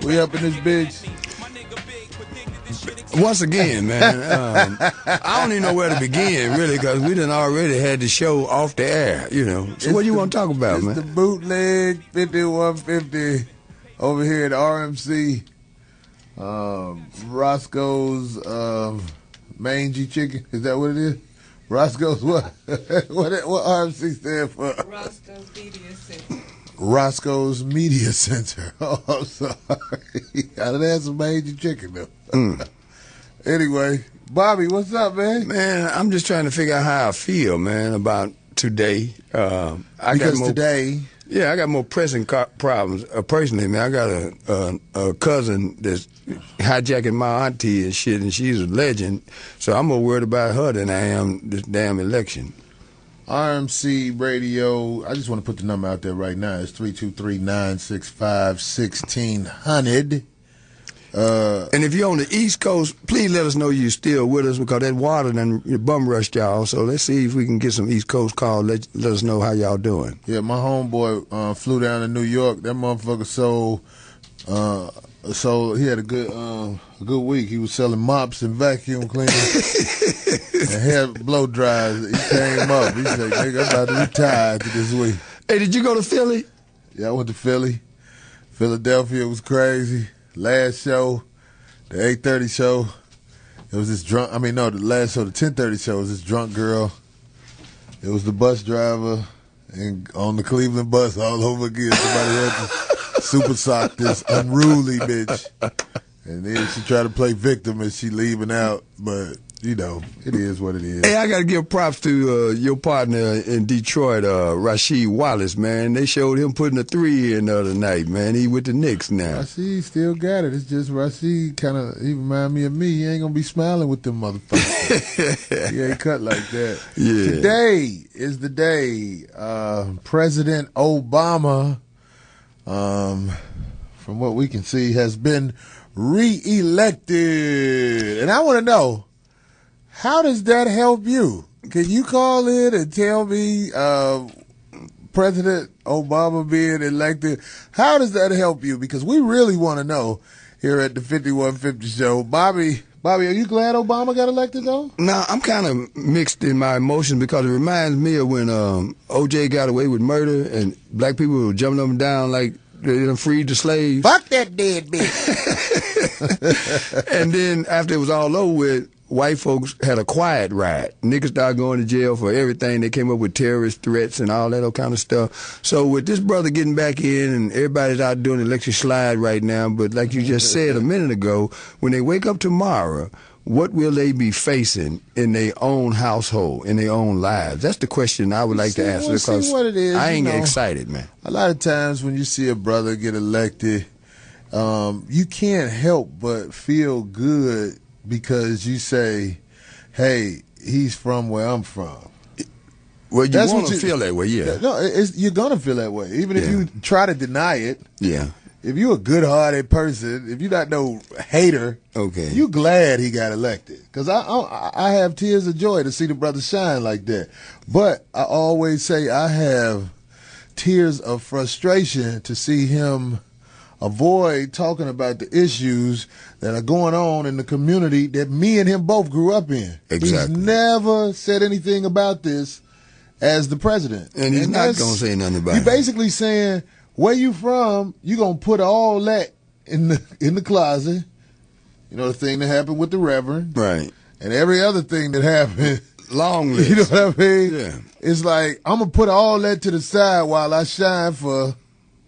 We up in this bitch. Once again, man, I don't even know where to begin, really, because we done already had the show off the air, you know. So what do you want to talk about, man? It's the bootleg 5150 over here at RMC. Roscoe's mangy chicken. Is that what it is? Roscoe's what? what RMC stand for? Roscoe's Media Center. Roscoe's Media Center. Oh, I'm sorry. I done had some mangy chicken, though. Anyway, Bobby, what's up, man? Man, I'm just trying to figure out how I feel, man, about today. Today... Yeah, I got more pressing problems. Personally, man, I got a cousin that's hijacking my auntie and shit, and she's a legend. So I'm more worried about her than I am this damn election. RMC Radio, I just want to put the number out there right now. It's 323-965-1600. And if you're on the East Coast, please let us know you're still with us, because that water done bum rushed y'all. So let's see if we can get some East Coast call. Let us know how y'all doing. Yeah, my homeboy flew down to New York. That motherfucker sold he had a good week. He was selling mops and vacuum cleaners and hair blow dryers. He came up. He said, "Nigga, I'm about to retire after this week." Hey, did you go to Philly? Yeah, I went to Philly. Philadelphia was crazy. Last show, the 8:30 show, it was this drunk. The last show, the 10:30 show, was this drunk girl. It was the bus driver, and on the Cleveland bus all over again. Somebody had to super sock this unruly bitch, and then she tried to play victim as she leaving out, but. You know, it is what it is. Hey, I got to give props to your partner in Detroit, Rasheed Wallace, man. They showed him putting a 3 in the other night, man. He with the Knicks now. Rasheed still got it. It's just Rasheed he remind me of me. He ain't going to be smiling with them motherfuckers. He ain't cut like that. Yeah. Today is the day President Obama, from what we can see, has been reelected. And I want to know, how does that help you? Can you call in and tell me President Obama being elected, how does that help you? Because we really want to know here at the 5150 show. Bobby, are you glad Obama got elected, though? No, I'm kind of mixed in my emotions, because it reminds me of when O.J. got away with murder and black people were jumping up and down like they freed the slaves. Fuck that dead bitch. And then after it was all over with, white folks had a quiet riot. Niggas started going to jail for everything. They came up with terrorist threats and all that kind of stuff. So with this brother getting back in, and everybody's out doing election slide right now, but like you just said a minute ago, when they wake up tomorrow, what will they be facing in their own household, in their own lives? That's the question I would like to answer, because what it is, I ain't excited, man. A lot of times when you see a brother get elected, you can't help but feel good, because you say, hey, he's from where I'm from. Well, you want to feel that way, yeah. No, you're going to feel that way. Even if you try to deny it. Yeah. If you're a good-hearted person, if you're not no hater, okay, you glad he got elected. Because I have tears of joy to see the brother shine like that. But I always say I have tears of frustration to see him avoid talking about the issues that are going on in the community that me and him both grew up in. Exactly. He's never said anything about this as the president. And he's not going to say nothing about it. He's basically saying, where you from, you going to put all that in the closet. You know, the thing that happened with the Reverend. Right. And every other thing that happened. Long list. You know what I mean? Yeah. It's like, I'm going to put all that to the side while I shine for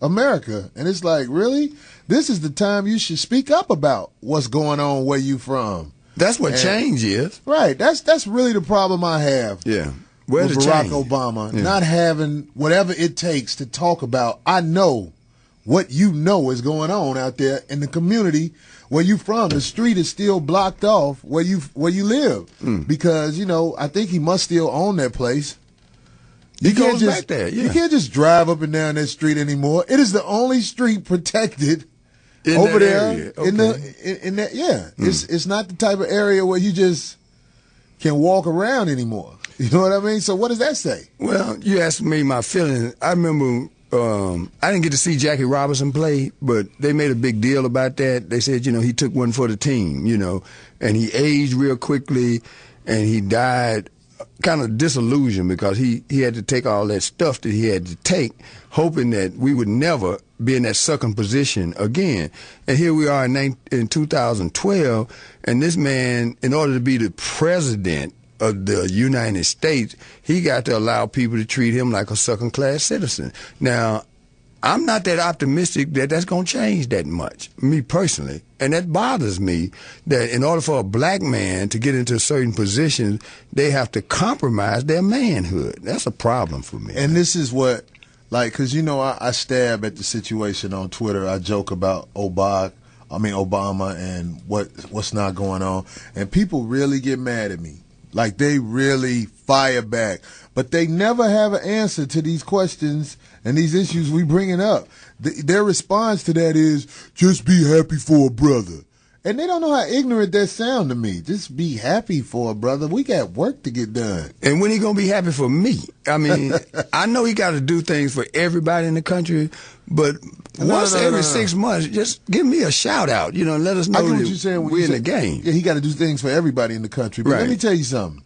America. And it's like, really? This is the time you should speak up about what's going on where you from. That's what change is. Right. That's really the problem I have. Yeah. Where's with Barack Obama not having whatever it takes to talk about, I know what you know is going on out there in the community where you from. The street is still blocked off where you live. Because, you know, I think he must still own that place. He goes back there, yeah. You can't just drive up and down that street anymore. It is the only street protected in over that there. Area. Okay. In that, yeah. It's not the type of area where you just can walk around anymore. You know what I mean? So what does that say? Well, you asked me my feelings. I remember I didn't get to see Jackie Robinson play, but they made a big deal about that. They said, he took one for the team, and he aged real quickly, and he died kind of disillusioned because he had to take all that stuff that he had to take, hoping that we would never be in that second position again. And here we are in 2012, and this man, in order to be the president of the United States, he got to allow people to treat him like a second-class citizen. Now, I'm not that optimistic that that's going to change that much, me personally. And that bothers me, that in order for a black man to get into a certain position, they have to compromise their manhood. That's a problem for me. And this is what, because, I stab at the situation on Twitter. I joke about Obama and what's not going on. And people really get mad at me. Like, they really fire back. But they never have an answer to these questions and these issues we bringing up. Their response to that is, just be happy for a brother. And they don't know how ignorant that sound to me. Just be happy for a brother. We got work to get done. And when he going to be happy for me? I mean, I know he got to do things for everybody in the country, but once every 6 months, just give me a shout out, let us know that we're in the game. Yeah, he got to do things for everybody in the country. But let me tell you something.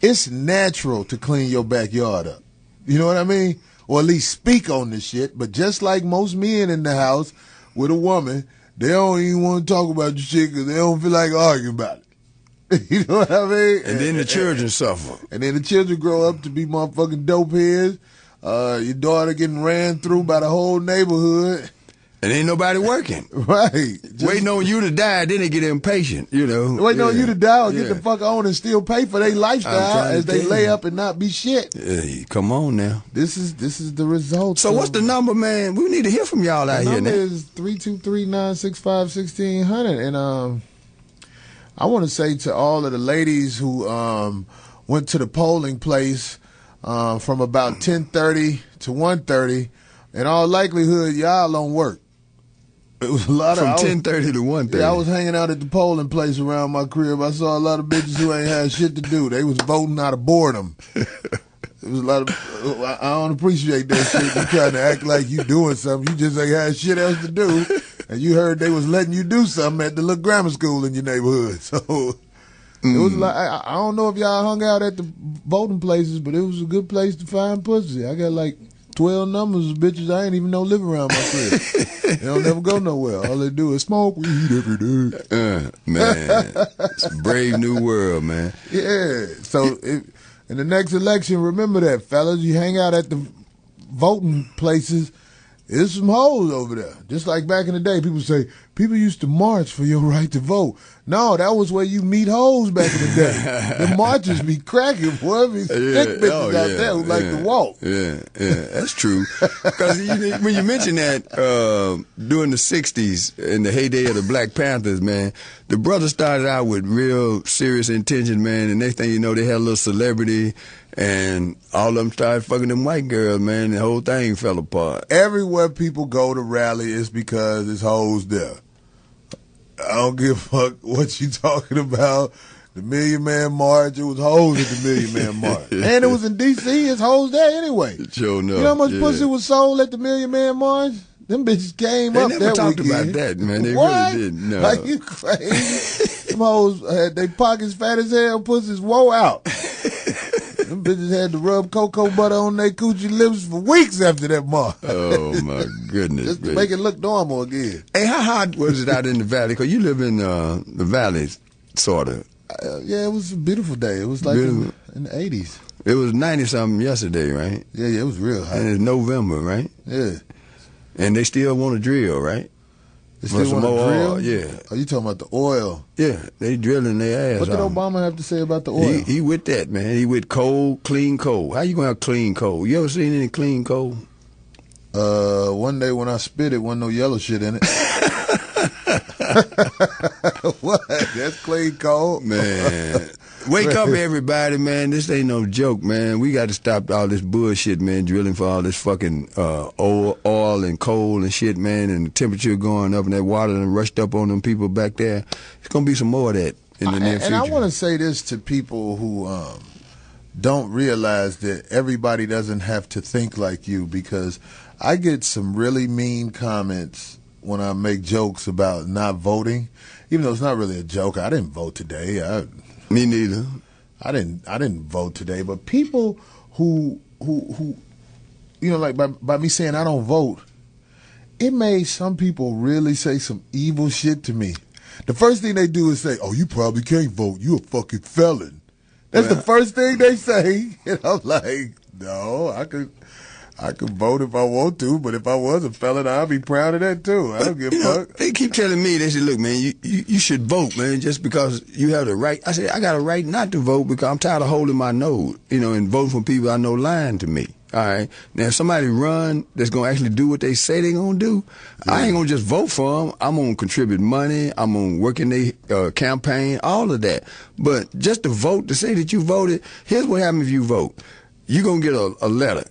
It's natural to clean your backyard up. You know what I mean? Or at least speak on this shit. But just like most men in the house with a woman, they don't even want to talk about the shit because they don't feel like arguing about it. You know what I mean? And then the children suffer. And then the children grow up to be motherfucking dope heads. Your daughter getting ran through by the whole neighborhood. And ain't nobody working. Right. Waiting on you to die, then they get impatient, Waiting on you to die or get the fuck on and still pay for their lifestyle as they lay up and not be shit. Hey, come on now. This is the result. So what's the number, man? We need to hear from y'all out here now. The number is 323-965-1600. And I want to say to all of the ladies who went to the polling place from about 10:30 to 1:30, in all likelihood, y'all don't work. It was a lot from 10:30 to 1:30. Yeah, I was hanging out at the polling place around my crib. I saw a lot of bitches who ain't had shit to do. They was voting out of boredom. It was a lot of. I don't appreciate that shit. You trying to act like you doing something. You just ain't had shit else to do, and you heard they was letting you do something at the little grammar school in your neighborhood. So it was like I don't know if y'all hung out at the voting places, but it was a good place to find pussy. I got like 12 numbers of bitches I ain't even know live around my crib. They don't never go nowhere. All they do is smoke weed every day. Man, it's a brave new world, man. Yeah. So in the next election, remember that, fellas. You hang out at the voting places. There's some hoes over there. Just like back in the day, people say, people used to march for your right to vote. No, that was where you meet hoes back in the day. The marches be cracking, boy. Be thick bitches out there who like to walk. Yeah, that's true. Because when you mention that, during the 60s, in the heyday of the Black Panthers, man, the brothers started out with real serious intentions, man, and next thing you know, they had a little celebrity, and all of them started fucking them white girls, man. The whole thing fell apart. Everywhere people go to rally is because there's hoes there. I don't give a fuck what you talking about. The Million Man March, it was hoes at the Million Man March. And it was in D.C., it's hoes there anyway. Sure enough. You know how much pussy was sold at the Million Man March? Them bitches came up that weekend. They never talked about that, man. They really didn't. No. Like, you crazy. Them hoes had their pockets fat as hell, pussies woe out. Them bitches had to rub cocoa butter on their coochie lips for weeks after that march. Oh, my goodness. Just to make it look normal again. Hey, how hot was it out in the valley? Because you live in the valleys, sort of. Yeah, it was a beautiful day. It was like in the 80s. It was 90-something yesterday, right? Yeah, it was real hot. And it's November, right? Yeah. And they still want to drill, right? They still want to drill? Oil, yeah. Are you talking about the oil? Yeah, they drilling their ass What did off. Obama have to say about the oil? He with that, man. He with coal, clean coal. How you going to have clean coal? You ever seen any clean coal? One day when I spit it, wasn't no yellow shit in it. What? That's clean coal? Man. Wake up, everybody, man. This ain't no joke, man. We got to stop all this bullshit, man, drilling for all this fucking oil and coal and shit, man, and the temperature going up and that water and rushed up on them people back there. It's going to be some more of that in the near future. And I want to say this to people who don't realize that everybody doesn't have to think like you, because I get some really mean comments when I make jokes about not voting, even though it's not really a joke. I didn't vote today. Me neither. I didn't vote today. But people who like by me saying I don't vote, it made some people really say some evil shit to me. The first thing they do is say, "Oh, you probably can't vote. You a fucking felon." That's the first thing they say. And I'm like, no, I could vote if I want to, but if I was a felon, I'd be proud of that too. I don't give a fuck. They keep telling me, they say, look, man, you should vote, man, just because you have the right. I say, I got a right not to vote because I'm tired of holding my nose, and voting for people I know lying to me. All right. Now, if somebody run that's going to actually do what they say they're going to do, I ain't going to just vote for them. I'm going to contribute money. I'm going to work in their campaign, all of that. But just to vote, to say that you voted, here's what happens if you vote. You're going to get a letter.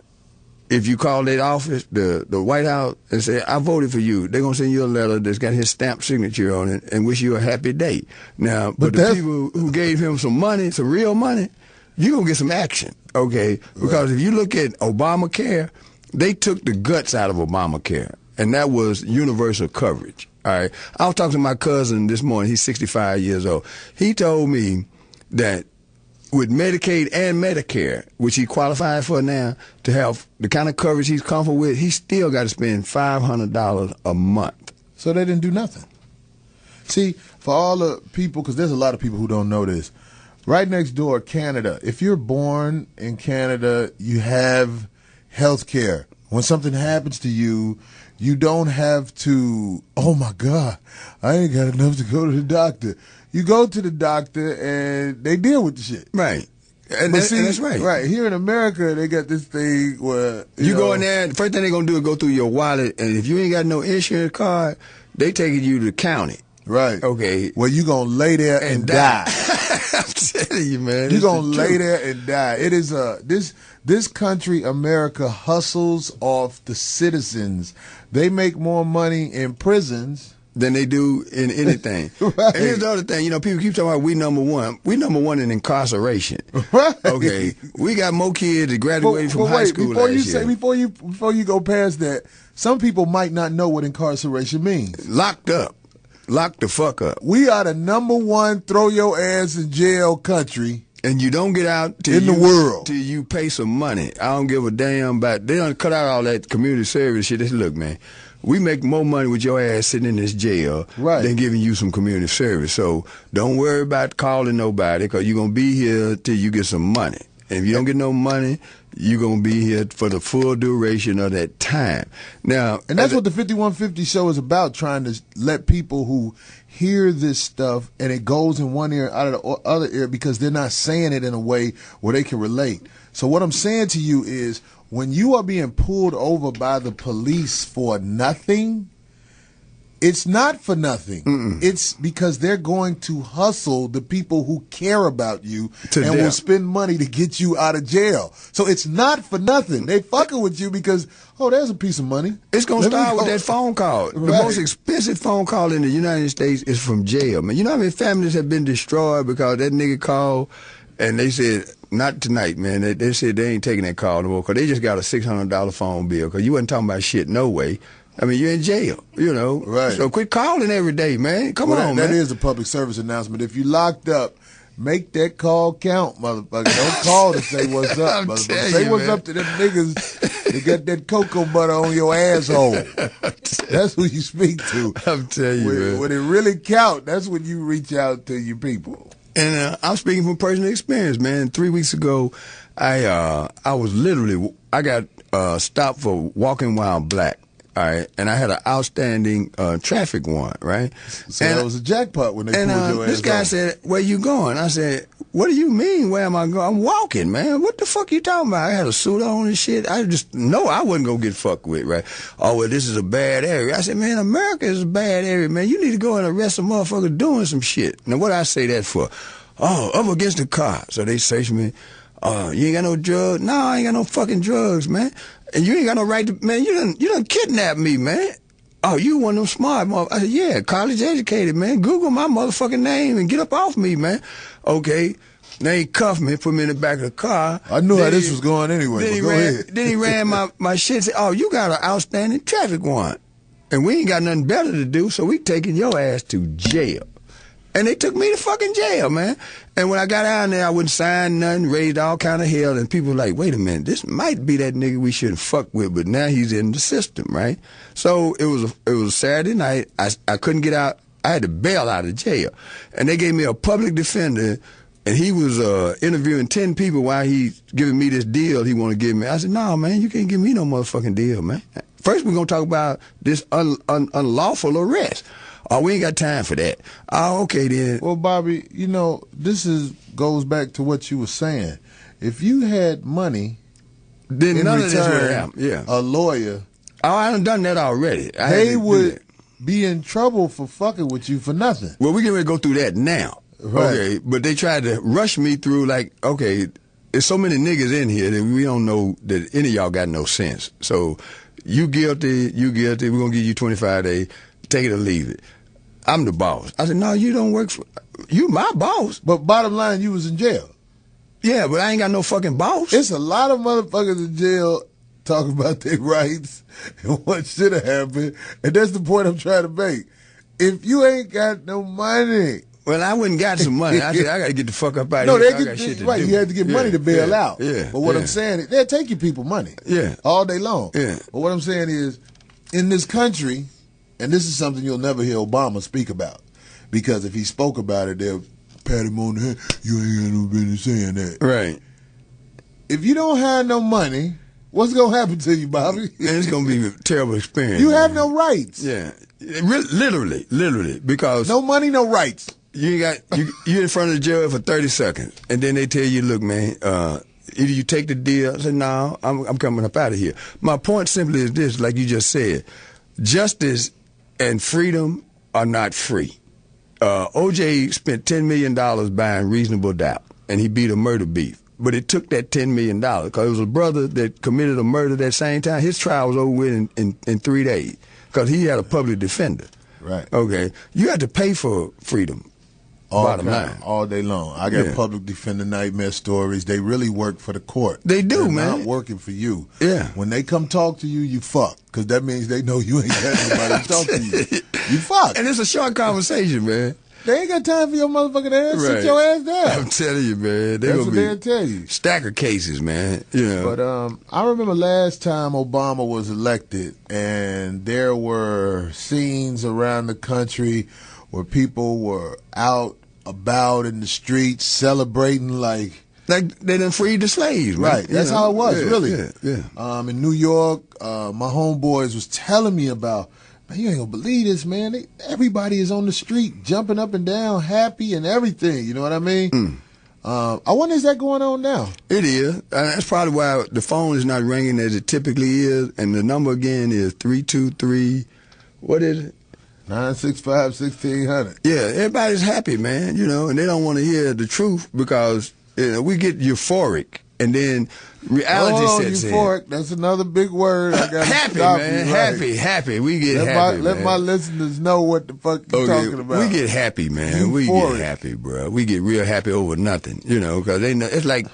If you call that office, the White House, and say, I voted for you, they're going to send you a letter that's got his stamped signature on it and wish you a happy day. Now, but the people who gave him some money, some real money, you're going to get some action, okay? Because if you look at Obamacare, they took the guts out of Obamacare, and that was universal coverage, all right? I was talking to my cousin this morning. He's 65 years old. He told me that with Medicaid and Medicare, which he qualified for now, to have the kind of coverage he's comfortable with, he still got to spend $500 a month. So they didn't do nothing. See, for all the people, because there's a lot of people who don't know this, right next door, Canada. If you're born in Canada, you have health care. When something happens to you, you don't have to, oh my God, I ain't got enough to go to the doctor. You go to the doctor and they deal with the shit. Right. And that's right. Right. Here in America, they got this thing where you go in there, the first thing they're going to do is go through your wallet, and if you ain't got no insurance card, they taking you to the county. Right. Okay. Well, you going to lay there and die. I'm telling you, man. You're going to lay there and die. It is this country, America, hustles off the citizens. They make more money in prisons than they do in anything. Right. And here's the other thing. People keep talking about we number one. We number one in incarceration. Right. Okay. We got more kids that graduated from high school before you go past that, some people might not know what incarceration means. Locked up. Locked the fuck up. We are the number one throw your ass in jail country. And you don't get out till the world till you pay some money. I don't give a damn about. They don't cut out all that community service shit. They say, look, man, we make more money with your ass sitting in this jail than giving you some community service. So don't worry about calling nobody because you're gonna be here till you get some money. And if you don't get no money, you're going to be here for the full duration of that time. Now, and that's what the 5150 show is about, trying to let people who hear this stuff and it goes in one ear out of the other ear because they're not saying it in a way where they can relate. So what I'm saying to you is when you are being pulled over by the police for nothing, it's not for nothing. It's because they're going to hustle the people who care about you and will spend money to get you out of jail. So it's not for nothing. They fucking with you because, oh, there's a piece of money. It's going to start with that phone call. The most expensive phone call in the United States is from jail, man. You know how many families have been destroyed because that nigga called and they said, not tonight, man. They said they ain't taking that call no more because they just got a $600 phone bill because you wasn't talking about shit no way. I mean, you're in jail, Right. So quit calling every day, man. Come on, man. That is a public service announcement. If you locked up, make that call count, motherfucker. Don't call to say what's up, motherfucker. Say what's up to them niggas that got that cocoa butter on your asshole. That's who you speak to. I'm telling you, man. When it really count, that's when you reach out to your people. And I'm speaking from personal experience, man. 3 weeks ago, I got stopped for walking while black. All right, and I had an outstanding traffic warrant, right? So that was a jackpot when they pulled your ass this guy off. said, where you going? I said, what do you mean, where am I going? I'm walking, man. What the fuck you talking about? I had a suit on and shit. I just know I wasn't going to get fucked with, right? Oh, well, this is a bad area. I said, man, America is a bad area, man. You need to go and arrest a motherfucker doing some shit. Now, what I say that for? Oh, up against the car. So they search me. You ain't got no drugs? No, I ain't got no fucking drugs, man. And you ain't got no right to, man, you done kidnapped me, man. Oh, you one of them smart motherfuckers. I said, yeah, college educated, man. Google my motherfucking name and get up off me, man. Okay. They cuffed me, put me in the back of the car. I knew how this was going anyway, but go ahead. Then he ran my shit and said, oh, you got an outstanding traffic warrant. And we ain't got nothing better to do, so we taking your ass to jail. And they took me to fucking jail, man. And when I got out there, I wouldn't sign nothing, raised all kind of hell, and people were like, wait a minute, this might be that nigga we shouldn't fuck with, but now he's in the system, right? So it was a Saturday night. I couldn't get out. I had to bail out of jail. And they gave me a public defender, and he was interviewing 10 people while he's giving me this deal he want to give me. I said, no, man, you can't give me no motherfucking deal, man. First, we're going to talk about this unlawful arrest. Oh, we ain't got time for that. Oh, okay, then. Well, Bobby, this goes back to what you were saying. If you had money, then in none of this would return, happen. Yeah. a lawyer, Oh, I done done that already. they would be in trouble for fucking with you for nothing. Well, we can ready to go through that now. Right. Okay, but they tried to rush me through like, okay, there's so many niggas in here that we don't know that any of y'all got no sense. So you guilty, we're going to give you 25 days, take it or leave it. I'm the boss. I said, no, you don't work for, you my boss. But bottom line, you was in jail. Yeah, but I ain't got no fucking boss. It's a lot of motherfuckers in jail talking about their rights and what should have happened. And that's the point I'm trying to make. If you ain't got no money. Well, I wouldn't got some money. I said, I got to get the fuck up out No, of here. they I got shit to right. do. You had to get money to bail out. Yeah. But what I'm saying is, they'll take you people money. Yeah. All day long. Yeah. But what I'm saying is, in this country, and this is something you'll never hear Obama speak about, because if he spoke about it, they'll pat him on the head. You ain't got no business saying that. Right. If you don't have no money, what's going to happen to you, Bobby? And it's going to be a terrible experience. You have no rights. Yeah. Literally, because No money, no rights. you're in front of the jail for 30 seconds, and then they tell you, look, man, either you take the deal. I said, no, I'm coming up out of here. My point simply is this, like you just said, justice and freedom are not free. OJ spent $10 million buying Reasonable Doubt, and he beat a murder beef. But it took that $10 million because it was a brother that committed a murder that same time. His trial was over with in 3 days because he had a public defender. Right. Okay. You have to pay for freedom. Bottom line. All day long. I got public defender nightmare stories. They really work for the court. They do, They're man. not working for you. Yeah. When they come talk to you, you fuck. Because that means they know you ain't got nobody to talk to you. You fuck. And it's a short conversation, man. They ain't got time for your motherfucking ass. Right. Sit your ass down. I'm telling you, man. That's what they'll tell you. Stack of cases, man. You know. But I remember last time Obama was elected, and there were scenes around the country where people were out about in the streets celebrating like they done freed the slaves, man. right. That's how it was, really. Yeah. In New York, my homeboys was telling me about, man, you ain't gonna believe this, man. Everybody is on the street jumping up and down, happy and everything. You know what I mean? I wonder, is that going on now? It is. And that's probably why the phone is not ringing as it typically is. And the number again is 323. What is it? 965-1600. Yeah, everybody's happy, man, and they don't want to hear the truth because we get euphoric and then reality sets euphoric. in. That's another big word. I gotta happy, stop man. you, right. Happy. We get let happy, Let my listeners know what the fuck you're talking about. We get happy, man. Euphoric. We get happy, bro. We get real happy over nothing, because they know it's like,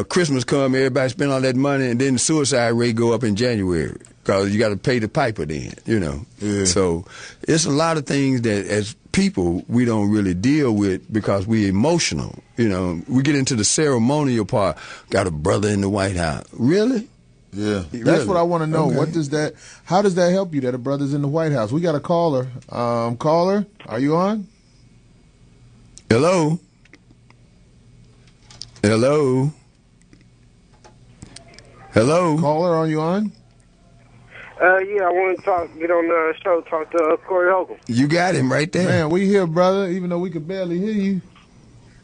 Christmas come, everybody spend all that money, and then the suicide rate go up in January because you got to pay the piper then, Yeah. So it's a lot of things that as people we don't really deal with because we're emotional. We get into the ceremonial part. Got a brother in the White House. Really? Yeah. That's Really? what I want to know. Okay. How does that help you that a brother's in the White House? We got a caller. Caller, are you on? Hello? Hello? Hello? Caller, are you on? Yeah, I want to get on the show, talk to Corey Holcomb. You got him right there. Man, we here, brother, even though we could barely hear you.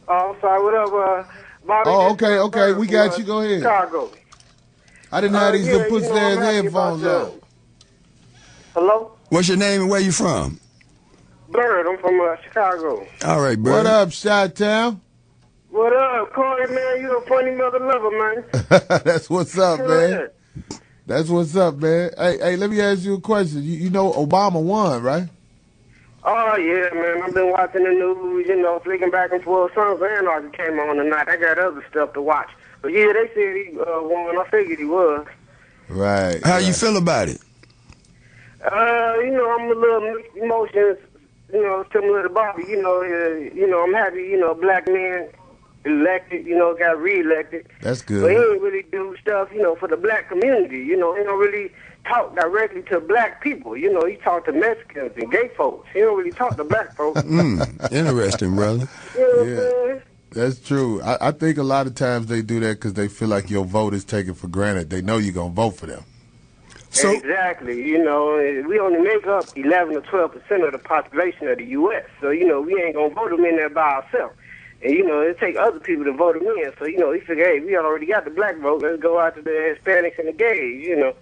Oh, I'm sorry, what up, Bobby? Oh, okay, we got you. Go ahead. Chicago. I didn't have these little pussy ass I'm happy headphones about on. Hello? What's your name and where you from? Bird, I'm from Chicago. All right, bro. What up, Chi-Town? What up, Corey, man? You a funny mother lover, man. That's what's up, man. That's what's up, man. Hey, let me ask you a question. You know Obama won, right? Oh, yeah, man. I've been watching the news, flicking back and forth. Sons of Anarchy came on tonight. I got other stuff to watch. But, yeah, they said he won. I figured he was. Right. How you feel about it? I'm a little mixed emotions, similar to Bobby. I'm happy, black man elected, got reelected. That's good. But he didn't really do stuff, for the black community. He don't really talk directly to black people. He talk to Mexicans and gay folks. He don't really talk to black folks. Interesting, brother. Yeah. That's true. I think a lot of times they do that because they feel like your vote is taken for granted. They know you're going to vote for them. So, exactly. We only make up 11 or 12% of the population of the U.S. So, we ain't going to vote them in there by ourselves. And, it take other people to vote them in. So, he figure, hey, we already got the black vote. Let's go out to the Hispanics and the gays, Yeah,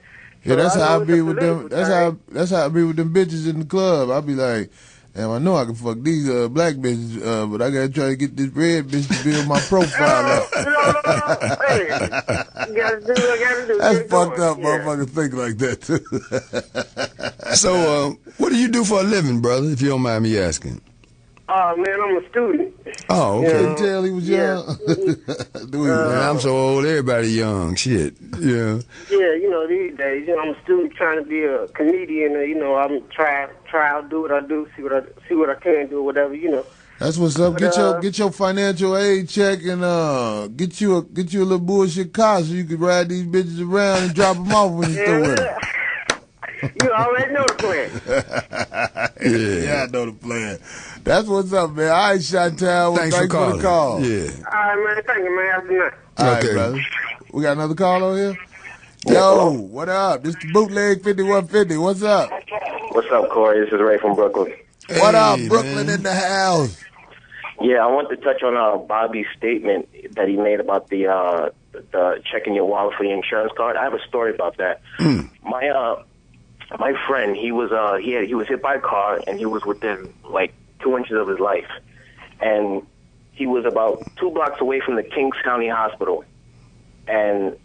so that's how I be with them. That's how I be with them bitches in the club. I be like, damn, I know I can fuck these black bitches, but I gotta try to get this red bitch to build my profile up. Hey, you gotta do what you gotta do. That's fucked up, motherfuckers think like that too. So, what do you do for a living, brother, if you don't mind me asking? Oh, man, I'm a student. Oh, okay. Couldn't tell he was young. Man, I'm so old, everybody young. Shit. Yeah. Yeah, these days, I'm a student trying to be a comedian. I'm try to do what I do, see what I can do, whatever, That's what's up. Get your financial aid check and get you a little bullshit car so you can ride these bitches around and drop them off when you throw in. You already know the plan. Yeah, I know the plan. That's what's up, man. All right, Shot-Town. Thanks for the call. Yeah. All right, man. Thank you, man. Have a good night. All right, brother. We got another call on here? Yo, what up? This the Bootleg 5150. What's up? What's up, Corey? This is Ray from Brooklyn. What up, Hey, Brooklyn man. in the house? Yeah, I want to touch on Bobby's statement that he made about the checking your wallet for your insurance card. I have a story about that. My friend, he was hit by a car and he was within like 2 inches of his life, and he was about 2 blocks away from the Kings County Hospital. And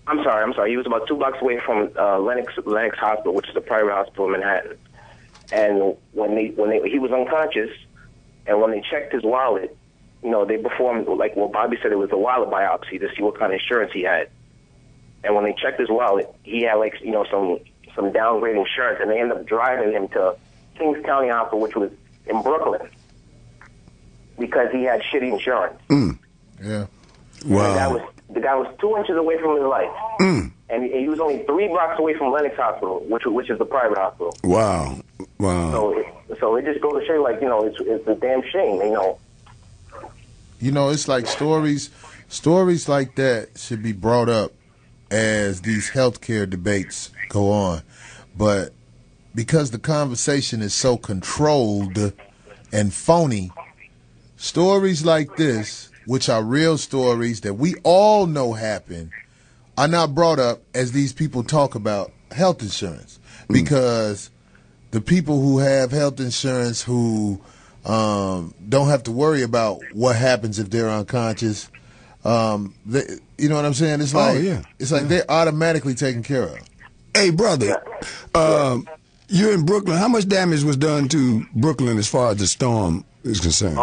I'm sorry, he was about 2 blocks away from Lenox Hospital, which is a private hospital in Manhattan. And when he was unconscious, and when they checked his wallet, they performed, like what Bobby said, it was a wallet biopsy to see what kind of insurance he had. And when they checked his wallet, he had some downgrade insurance, and they ended up driving him to Kings County Hospital, which was in Brooklyn, because he had shitty insurance. Yeah. Wow. The guy was 2 inches away from his life, and he was only 3 blocks away from Lenox Hospital, which is the private hospital. Wow. So it just goes to show you, it's a damn shame, It's like stories like that should be brought up as these healthcare debates go on. But because the conversation is so controlled and phony, stories like this, which are real stories that we all know happen, are not brought up as these people talk about health insurance. Because the people who have health insurance who don't have to worry about what happens if they're unconscious, you know what I'm saying? It's like, it's like they're automatically taken care of. Hey, brother, you're in Brooklyn. How much damage was done to Brooklyn as far as the storm is concerned?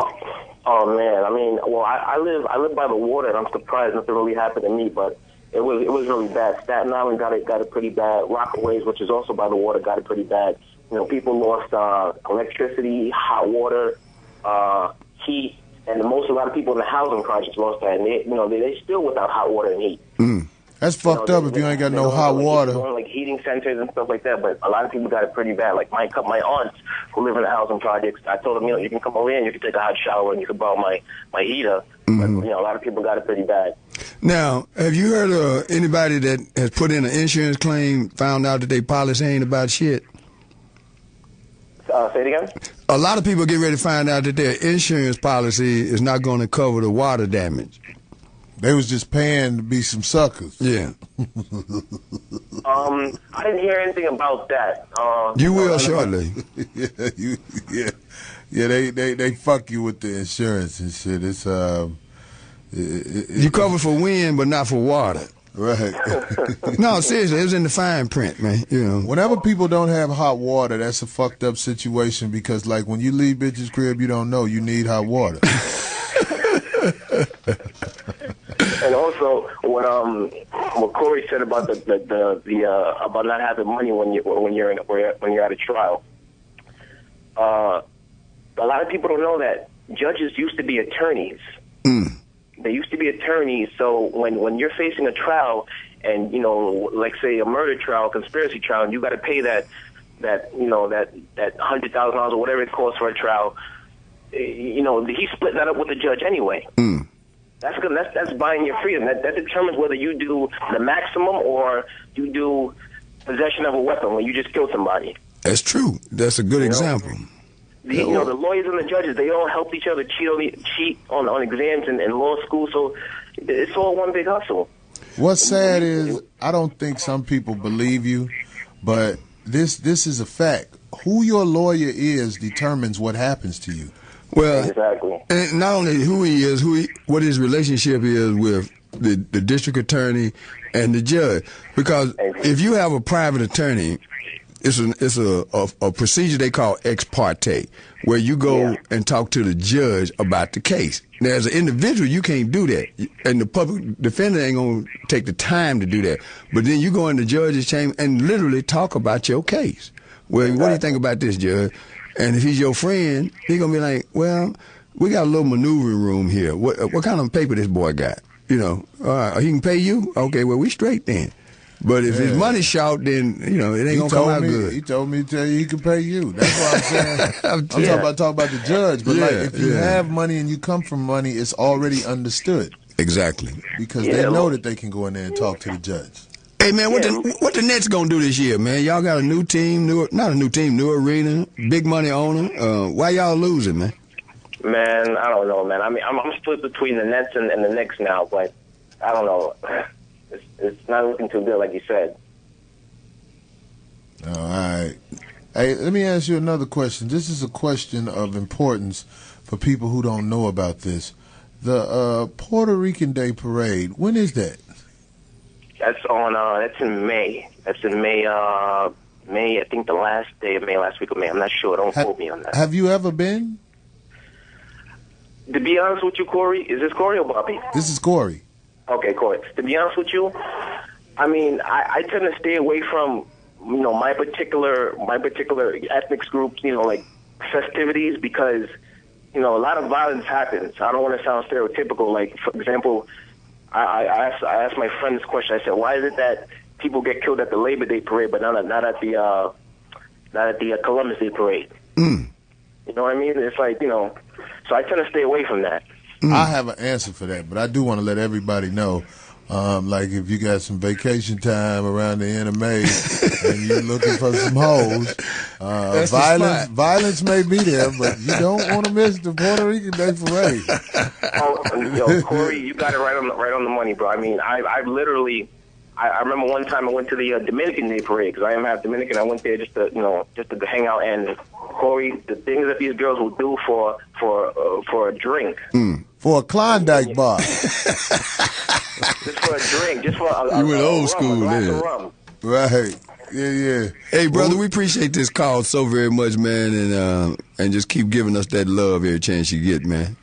Oh man, I mean, well, I live by the water, and I'm surprised nothing really happened to me, but it was really bad. Staten Island got it pretty bad. Rockaways, which is also by the water, got it pretty bad. People lost electricity, hot water, heat, and a lot of people in the housing projects lost that. And they still without hot water and heat. That's fucked up if you ain't got no hot water. Like heating centers and stuff like that, but a lot of people got it pretty bad. Like my aunts who live in the housing projects, I told them, you can come over here and you can take a hot shower and you can borrow my heater. But a lot of people got it pretty bad. Now, have you heard of anybody that has put in an insurance claim, found out that their policy ain't about shit? Say it again? A lot of people get ready to find out that their insurance policy is not going to cover the water damage. They was just paying to be some suckers. Yeah. I didn't hear anything about that. You will shortly. They fuck you with the insurance and shit. It's you cover for wind, but not for water. Right. No, seriously, it was in the fine print, man. You know. Whenever people don't have hot water, that's a fucked up situation because, like, when you leave bitch's crib, you don't know you need hot water. And also, what Corey said about the about not having money when you're at a trial. A lot of people don't know that judges used to be attorneys. They used to be attorneys, so when you're facing a trial, and like say a murder trial, conspiracy trial, and you got to pay that $100,000 or whatever it costs for a trial, he's splitting that up with the judge anyway. That's buying your freedom. That determines whether you do the maximum or you do possession of a weapon when you just kill somebody. That's true. That's a good example. The lawyers and the judges, they all help each other cheat on exams in law school, so it's all one big hustle. What's sad is I don't think some people believe you, but this is a fact. Who your lawyer is determines what happens to you. Well, exactly. And not only who he is, what his relationship is with the district attorney and the judge. Because if you have a private attorney, it's a procedure they call ex parte, where you go and talk to the judge about the case. Now, as an individual, you can't do that, and the public defender ain't gonna take the time to do that. But then you go in the judge's chamber and literally talk about your case. Well, what do you think about this, judge? And if he's your friend, he's gonna be like, well, we got a little maneuvering room here. What kind of paper this boy got? All right, he can pay you? Okay, well, we straight then. But if his money's short, then, it ain't gonna come out good. He told me to tell you he can pay you. That's what I'm saying. I'm talking about the judge. But if you have money and you come from money, it's already understood. Exactly. Because they know that they can go in there and talk to the judge. Hey, man, what the Nets gonna do this year, man? Y'all got a new team, new arena, big money owner. Why y'all losing, man? Man, I don't know, man. I mean, I'm split between the Nets and the Knicks now, but I don't know. It's not looking too good, like you said. All right. Hey, let me ask you another question. This is a question of importance for people who don't know about this. The Puerto Rican Day Parade, when is that? That's in May. That's in May, I think the last day of May, last week of May. I'm not sure. Don't quote me on that. Have you ever been? To be honest with you, Corey, is this Corey or Bobby? This is Corey. Okay, Corey. To be honest with you, I mean, I tend to stay away from, my particular ethnic groups, like festivities, because, a lot of violence happens. I don't want to sound stereotypical. Like, for example, I asked my friend this question. I said, why is it that people get killed at the Labor Day parade, but not at the Columbus Day parade? You know what I mean? It's like, so I tend to stay away from that. I have an answer for that, but I do want to let everybody know, like if you got some vacation time around the end of May and you're looking for some hoes, violence may be there, but you don't want to miss the Puerto Rican Day Parade. Corey, you got it right on the money, bro. I mean, I literally, I remember one time I went to the Dominican Day Parade because I am half Dominican. I went there just to hang out. And Corey, the things that these girls will do for a drink. For a Klondike bar. Just for a drink. Just for a you went old school then. Right. Yeah. Hey, brother, we appreciate this call so very much, man, and just keep giving us that love every chance you get, man.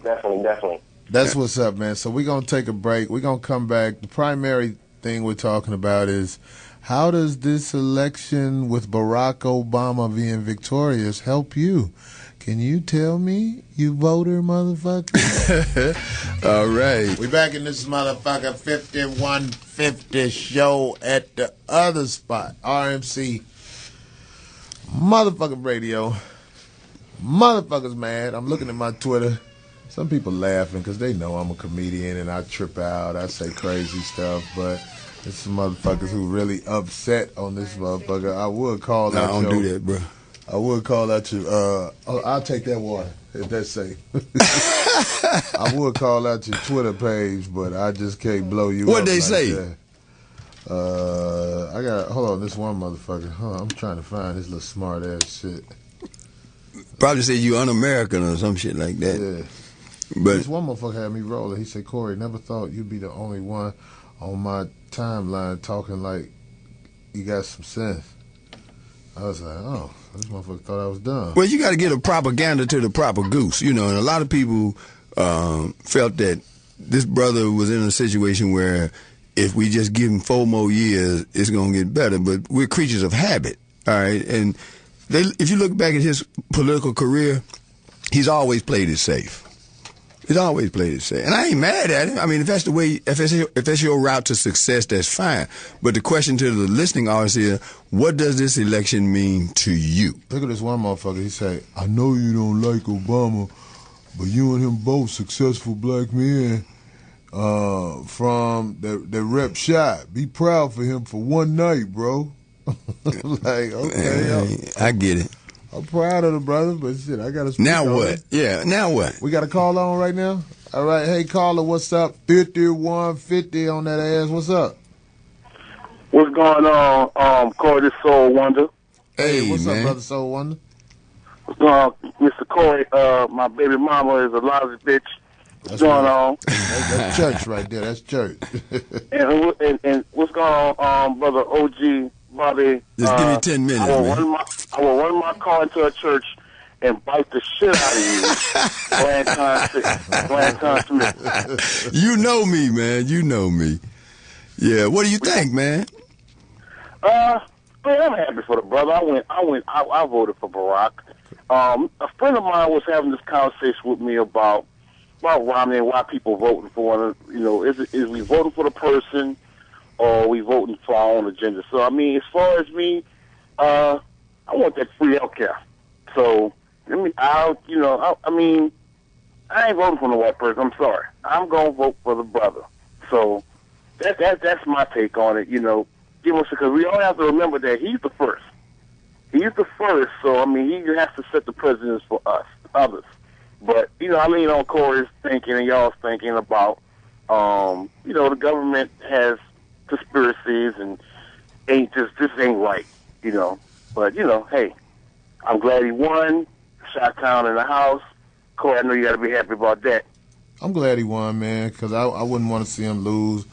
Definitely. That's what's up, man. So we're going to take a break. We're going to come back. The primary thing we're talking about is how does this election with Barack Obama being victorious help you? Can you tell me, you voter motherfucker? All right. We back in this motherfucker 5150 show at the other spot. RMC motherfucking radio. Motherfuckers mad. I'm looking at my Twitter. Some people laughing because they know I'm a comedian and I trip out. I say crazy stuff, but there's some motherfuckers who really upset on this motherfucker. I would call out don't do that, bro. I would call out you. I'll take that water if that's safe. I would call out your Twitter page, but I just can't blow you up. What'd they say? That. Hold on, this one motherfucker. I'm trying to find this little smart ass shit. Probably said you un-American or some shit like that. Yeah. But this one motherfucker had me rolling. He said, Corey, never thought you'd be the only one on my timeline talking like he got some sense. I was like, oh, this motherfucker thought I was dumb. Well, you got to get a propaganda to the proper goose, you know, and a lot of people felt that this brother was in a situation where if we just give him 4 more years, it's going to get better. But we're creatures of habit, all right? And if you look back at his political career, he's always played it safe. He's always played it safe. And I ain't mad at him. I mean, if that's the way, if that's your route to success, that's fine. But the question to the listening audience is, what does this election mean to you? Look at this one motherfucker. He say, I know you don't like Obama, but you and him both successful black men from that rep shot. Be proud for him for one night, bro. Like, okay. I get it. I'm proud of the brother, but shit, I got to speak Now on what? it. Yeah, now what? We got a call on right now? All right. Hey, caller, what's up? 5150 on that ass. What's up? What's going on, Corey, this Soul Wonder? Hey, what's man. up, brother Soul Wonder? Mr. Corey, my baby mama is a lousy bitch. What's going on? That's church right there. That's church. and what's going on, brother OG, Bobby? Just give me 10 minutes, man. I will run my car into a church and bite the shit out of you. Blanton Smith. You know me, man. You know me. Yeah. What do you think, man? Man, I'm happy for the brother. I voted for Barack. A friend of mine was having this conversation with me about Romney and why people voting for him. You know, is we voting for the person or are we voting for our own agenda? So, I mean, as far as me, I want that free healthcare. So, I mean, I ain't voting for no white person. I'm sorry. I'm going to vote for the brother. So, that's my take on it, you know. Because we all have to remember that he's the first. He's the first, so, I mean, he has to set the precedence for us, others. But, you know, I lean on Corey's thinking and y'all's thinking about, you know, the government has conspiracies and this ain't right, you know. But, you know, hey, I'm glad he won. Shot-town in the house. Corey, I know you got to be happy about that. I'm glad he won, man, because I wouldn't want to see him lose.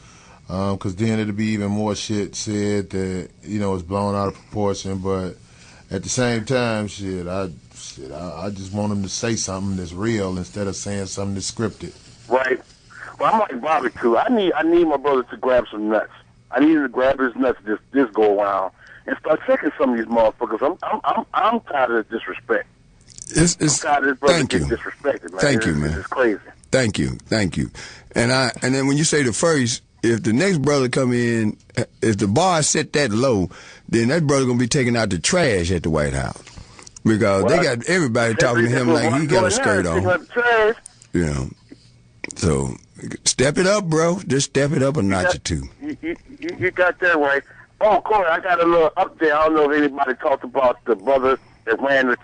Because then it'd be even more shit said that, you know, it's blown out of proportion. But at the same time, I just want him to say something that's real instead of saying something that's scripted. Right. Well, I'm like Bobby, too. I need my brother to grab some nuts. I need him to grab his nuts this go around and start checking some of these motherfuckers. I'm tired of the disrespect. I'm tired of this brother getting disrespected, man. Thank you, man. It's crazy. Thank you. And then when you say the first, if the next brother come in, if the bar set that low, then that brother gonna be taking out the trash at the White House because they got everybody talking to him like he got a skirt on. You know, so step it up, bro. Just step it up a notch or two. You got that right. Oh, Corey, I got a little update. I don't know if anybody talked about the brother that ran the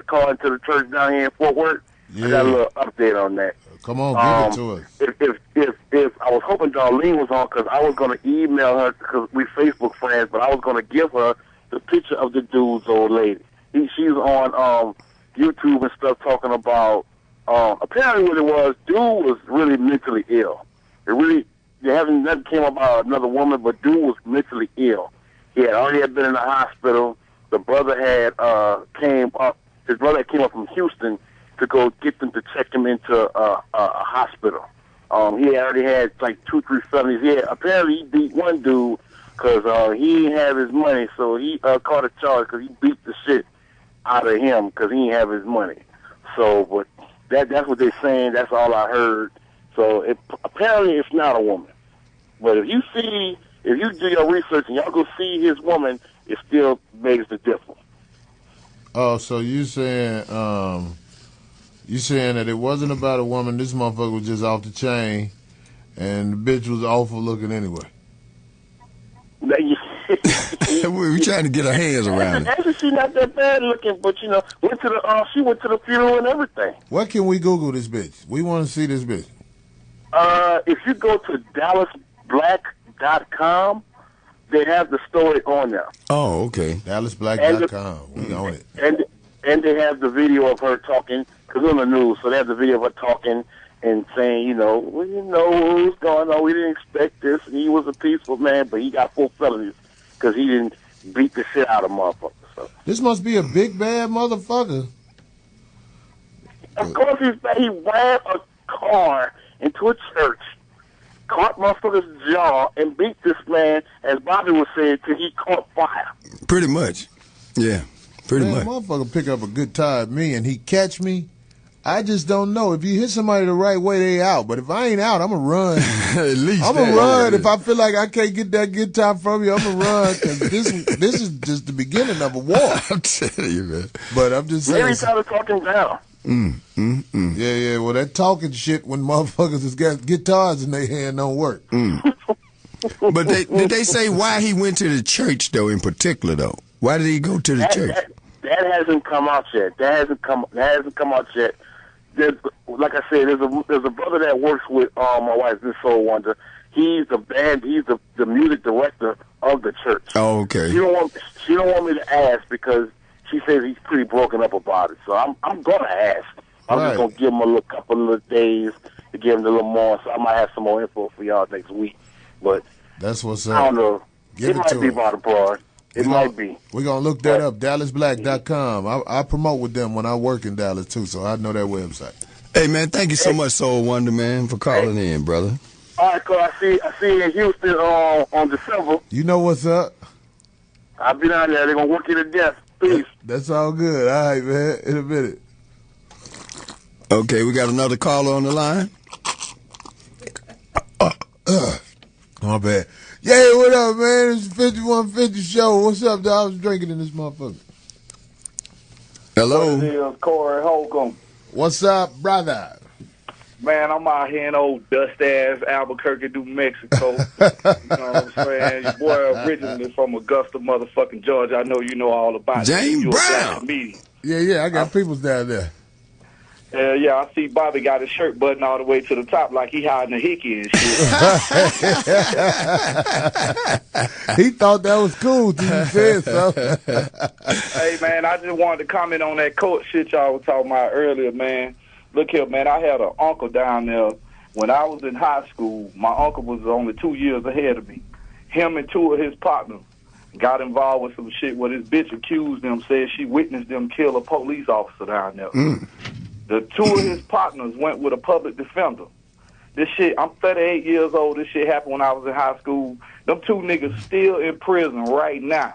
car into the church down here in Fort Worth. Yeah. I got a little update on that. Come on, give it to us. If I was hoping Darlene was on, because I was going to email her, because we Facebook friends, but I was going to give her the picture of the dude's old lady. She's on YouTube and stuff talking about, apparently what it was, dude was really mentally ill. Nothing came about another woman, but dude was mentally ill. He had already been in the hospital. The brother his brother came up from Houston to go get them to check him into a hospital. He already had like 2-3 felonies. Apparently he beat one dude because he didn't have his money, so he caught a charge because he beat the shit out of him because he didn't have his money. So, but that's what they're saying. That's all I heard. So apparently it's not a woman. But if you do your research and y'all go see his woman, it still makes the difference. Oh, so you saying that it wasn't about a woman, this motherfucker was just off the chain, and the bitch was awful looking anyway. We're trying to get our hands around it. Actually, she's not that bad looking, but, you know, she went to the funeral and everything. What can we Google this bitch? We want to see this bitch. If you go to DallasBlack.com, they have the story on there. Oh, okay. DallasBlack.com. We own it. And they have the video of her talking, because on the news, so they have the video of her talking, and saying, well, what's going on? We didn't expect this. And he was a peaceful man, but he got 4 felonies because he didn't beat the shit out of motherfuckers. So. This must be a big bad motherfucker. Of course he ran a car into a church, caught motherfucker's jaw, and beat this man, as Bobby was saying, till he caught fire. Pretty much. Yeah, pretty much. Motherfucker pick up a good tie at me and he catch me. I just don't know. If you hit somebody the right way, they out. But if I ain't out, I'm going to run. At least I'm going to run. If I feel like I can't get that good time from you, I'm going to run. Because this is just the beginning of a war. I'm telling you, man. But I'm just saying. Maybe try to talk him down. Yeah. Well, that talking shit when motherfuckers has got guitars in their hand don't work. But did they say why he went to the church, though, in particular, though? Why did he go to the church? That hasn't come out yet. That hasn't come out yet. Like I said, there's a brother that works with my wife, this Soul Wonder. He's the music director of the church. Oh, okay. She don't want me to ask because she says he's pretty broken up about it. So I'm gonna ask. I'm just gonna give him a couple of days to give him a little more. So I might have some more info for y'all next week. But that's what's up. I don't know. Give it might be about abroad. It might be. We're going to look that up, DallasBlack.com. I promote with them when I work in Dallas, too, so I know that website. Hey, man, thank you so much, Soul Wonder, man, for calling in, brother. All right, cool. I see you in Houston on December. You know what's up? I'll be down there. They're going to work you to death. Peace. That's all good. All right, man. In a minute. Okay, we got another caller on the line. My bad. Yeah, what up, man? It's the 5150 show. What's up, dog? I was drinking in this motherfucker. Hello. What it is, Corey Holcomb. What's up, brother? Man, I'm out here in old dust-ass Albuquerque, New Mexico. You know what I'm saying? Your boy originally from Augusta, motherfucking Georgia. I know you know all about James it. Brown. Yeah, I got peoples down there. Yeah, I see Bobby got his shirt buttoned all the way to the top like he hiding a hickey and shit. He thought that was cool till you said so. Hey, man, I just wanted to comment on that court shit y'all was talking about earlier, man. Look here, man, I had an uncle down there. When I was in high school, my uncle was only 2 years ahead of me. Him and 2 of his partners got involved with some shit where this bitch accused them, said she witnessed them kill a police officer down there. The 2 of his partners went with a public defender. This shit, I'm 38 years old. This shit happened when I was in high school. Them 2 niggas still in prison right now.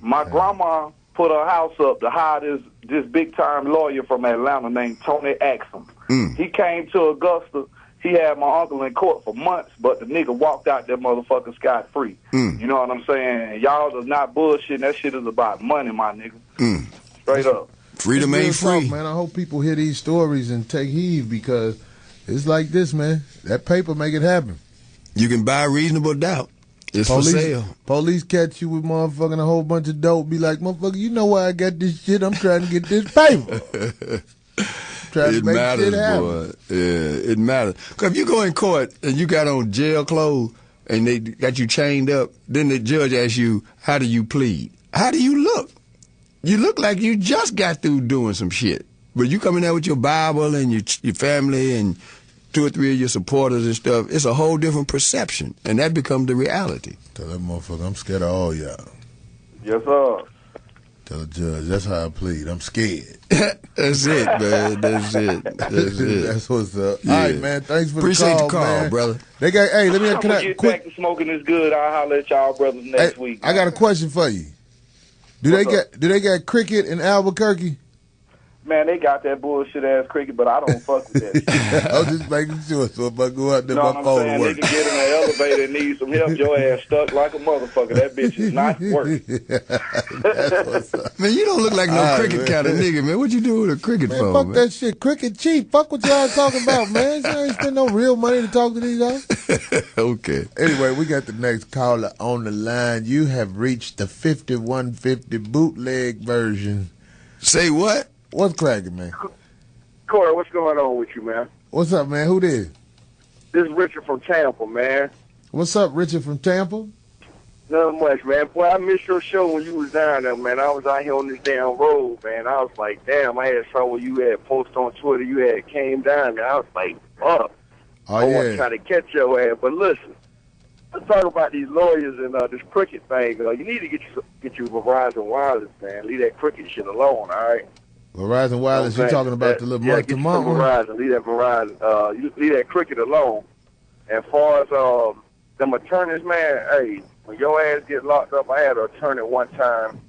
My grandma put her house up to hire this big-time lawyer from Atlanta named Tony Axum. He came to Augusta. He had my uncle in court for months, but the nigga walked out that motherfucker scot-free. You know what I'm saying? Y'all is not bullshitting. That shit is about money, my nigga. Straight up. Freedom ain't free. Man, I hope people hear these stories and take heed because it's like this, man. That paper make it happen. You can buy reasonable doubt. It's for sale. Police catch you with motherfucking a whole bunch of dope. Be like, motherfucker, you know why I got this shit? I'm trying to get this paper. It matters, boy. Yeah, it matters. Because if you go in court and you got on jail clothes and they got you chained up, then the judge asks you, how do you plead? How do you look? You look like you just got through doing some shit. But you come in there with your Bible and your family and 2 or 3 of your supporters and stuff, it's a whole different perception. And that becomes the reality. Tell that motherfucker, I'm scared of all y'all. Yes, sir. Tell the judge, that's how I plead. I'm scared. That's it, man. That's it. That's it. That's what's up. Yeah. All right, man. Thanks for Appreciate the the call, man. brother. They got, hey, let me I'm gonna get back to smoking this good. I'll holler at y'all brothers next week. I got a question for you. Do they got cricket in Albuquerque? Man, they got that bullshit ass cricket, but I don't fuck with that shit. I'm just making sure. So if I go out there, You know my what phone I'm saying? work. Nigga get in the elevator and need some help. Your ass stuck like a motherfucker. That bitch is not working. That's what's up. Man, you don't look like no All right, cricket man. kind of nigga, man. What you do with a cricket Man, phone, fuck man? that shit. Cricket cheap. Fuck what y'all talking about, man. You ain't spend no real money to talk to these guys. Okay. Anyway, we got the next caller on the line. You have reached the 5150 bootleg version. Say what? What's cracking, man? Corey, what's going on with you, man? What's up, man? Who this? This is Richard from Tampa, man. What's up, Richard from Tampa? Not much, man. Boy, I missed your show when you was down there, man. I was out here on this damn road, man. I was like, damn, I had saw what you had posted on Twitter. You had came down there. I was like, up. Oh, I want to yeah. try to catch your ass. But listen, let's talk about these lawyers and this cricket thing. You need to get you Verizon Wireless, man. Leave that cricket shit alone, all right? Verizon Wireless, you talking about the little month-to-month one? Verizon. Leave that Verizon. You leave that cricket alone. As far as them attorneys, man, hey, when your ass get locked up, I had an attorney one time.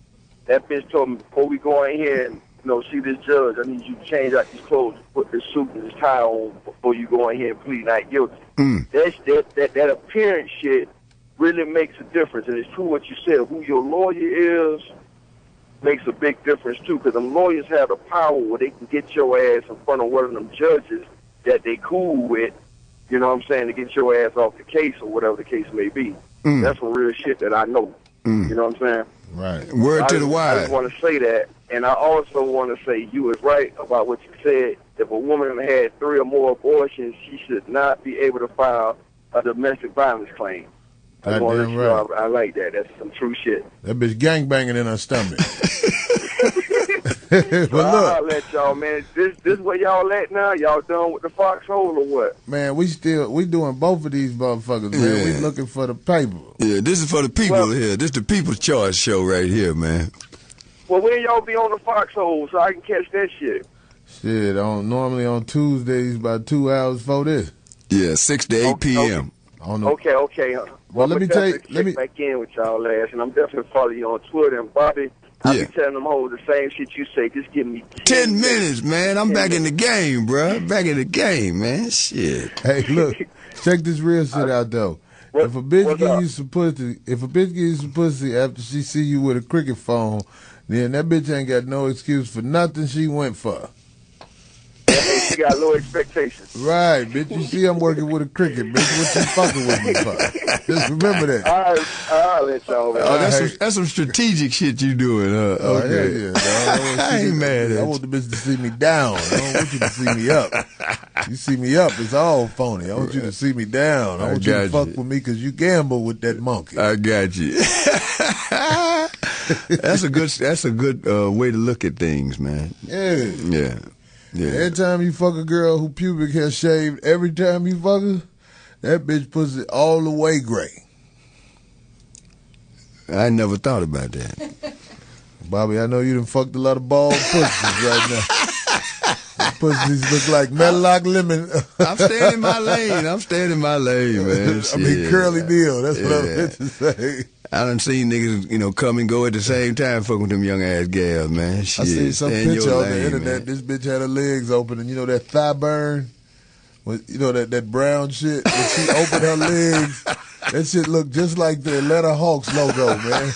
That bitch told me, before we go in here and see this judge, I need you to change out these clothes, put this suit and this tie on before you go in here and plead not guilty. That appearance shit really makes a difference. And it's true what you said. Who your lawyer is makes a big difference, too, because them lawyers have the power where they can get your ass in front of one of them judges that they cool with, you know what I'm saying, to get your ass off the case or whatever the case may be. That's some real shit that I know. You know what I'm saying? Right. Word to the wise. I just want to say that. And I also want to say you was right about what you said. If a woman had 3 or more abortions, she should not be able to file a domestic violence claim. I want to let you know I like that. That's some true shit. That bitch gangbanging in her stomach. But Well, look, I'll let y'all, man. This where y'all at now? Y'all done with the foxhole or what? man, we doing both of these motherfuckers, man. Yeah. We looking for the paper. Yeah, this is for the people here. This is the People's Choice show right here, man. Well, when y'all be on the foxhole so I can catch that shit? Shit, normally on Tuesdays about 2 hours before this. Yeah, 6 to 8 p.m. I don't know. Okay. Well, let me tell you. Let me back in with y'all ass, and I'm definitely following you on Twitter. And Bobby, I be telling them hoes the same shit you say. Just give me 10 minutes, man. I'm back in the game, bro. Back in the game, man. Shit. Hey, look, check this real shit out though. If a bitch give you some pussy after she see you with a cricket phone, then that bitch ain't got no excuse for nothing she went for. She got low expectations. Right, bitch. You see I'm working with a cricket, bitch. What you fucking with me for? Just remember that. I'll let y'all, man. Oh, that's some strategic shit you doing, huh? Okay. Yeah, dog. I ain't mad at I you. want the bitch to see me down. I don't want you to see me up. You see me up, it's all phony. I want you to see me down. I want you to fuck with me because you gamble with that monkey. I got you. That's a good way to look at things, man. Yeah. Yeah. Every time you fuck a girl who pubic hair shaved, every time you fuck her, that bitch pussy all the way gray. I never thought about that. Bobby, I know you done fucked a lot of bald pussies right now. Pussies look like Medlock lemon. I'm staying in my lane. Man. I mean, Curly Neal. That's what I meant to say. I done seen niggas, come and go at the same time fucking with them young ass gals, man. Shit. I seen some Stay in picture your on the lane, internet. man. This bitch had her legs open, and you know that thigh burn? That brown shit? When she opened her legs, that shit looked just like the Atlanta Hawks logo, man.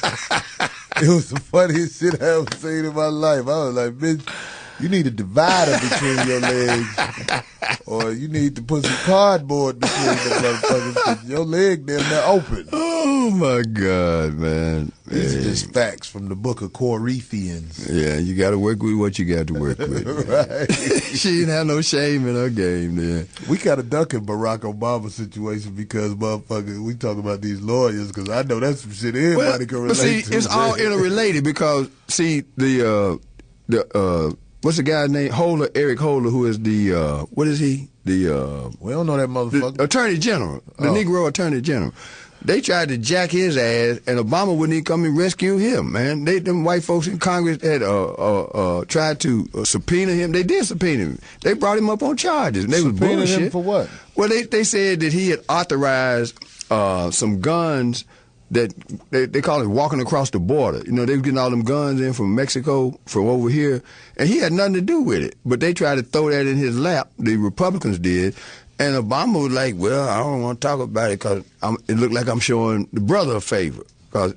It was the funniest shit I ever seen in my life. I was like, bitch, you need a divider between your legs, or you need to put some cardboard between the motherfuckers, 'cause your leg damn near open. Oh, my God, man. These are just facts from the book of Corinthians. Yeah, you got to work with what you got to work with. Right. She didn't have no shame in her game then. We got a duck in Barack Obama situation because, motherfucker, we talk about these lawyers because I know that's some shit everybody can relate but see, to. it's all interrelated because, see, what's the guy's name? Eric Holder, who is what is he? We don't know that motherfucker. The Attorney General, the Negro Attorney General. They tried to jack his ass, and Obama wouldn't even come and rescue him, man. Them white folks in Congress had tried to subpoena him. They did subpoena him. They brought him up on charges. And they was bullshit. Him for what? Well, they said that he had authorized some guns that they call it walking across the border. They were getting all them guns in from Mexico, from over here, and he had nothing to do with it. But they tried to throw that in his lap. The Republicans did. And Obama was like, well, I don't want to talk about it because it looked like I'm showing the brother a favor. And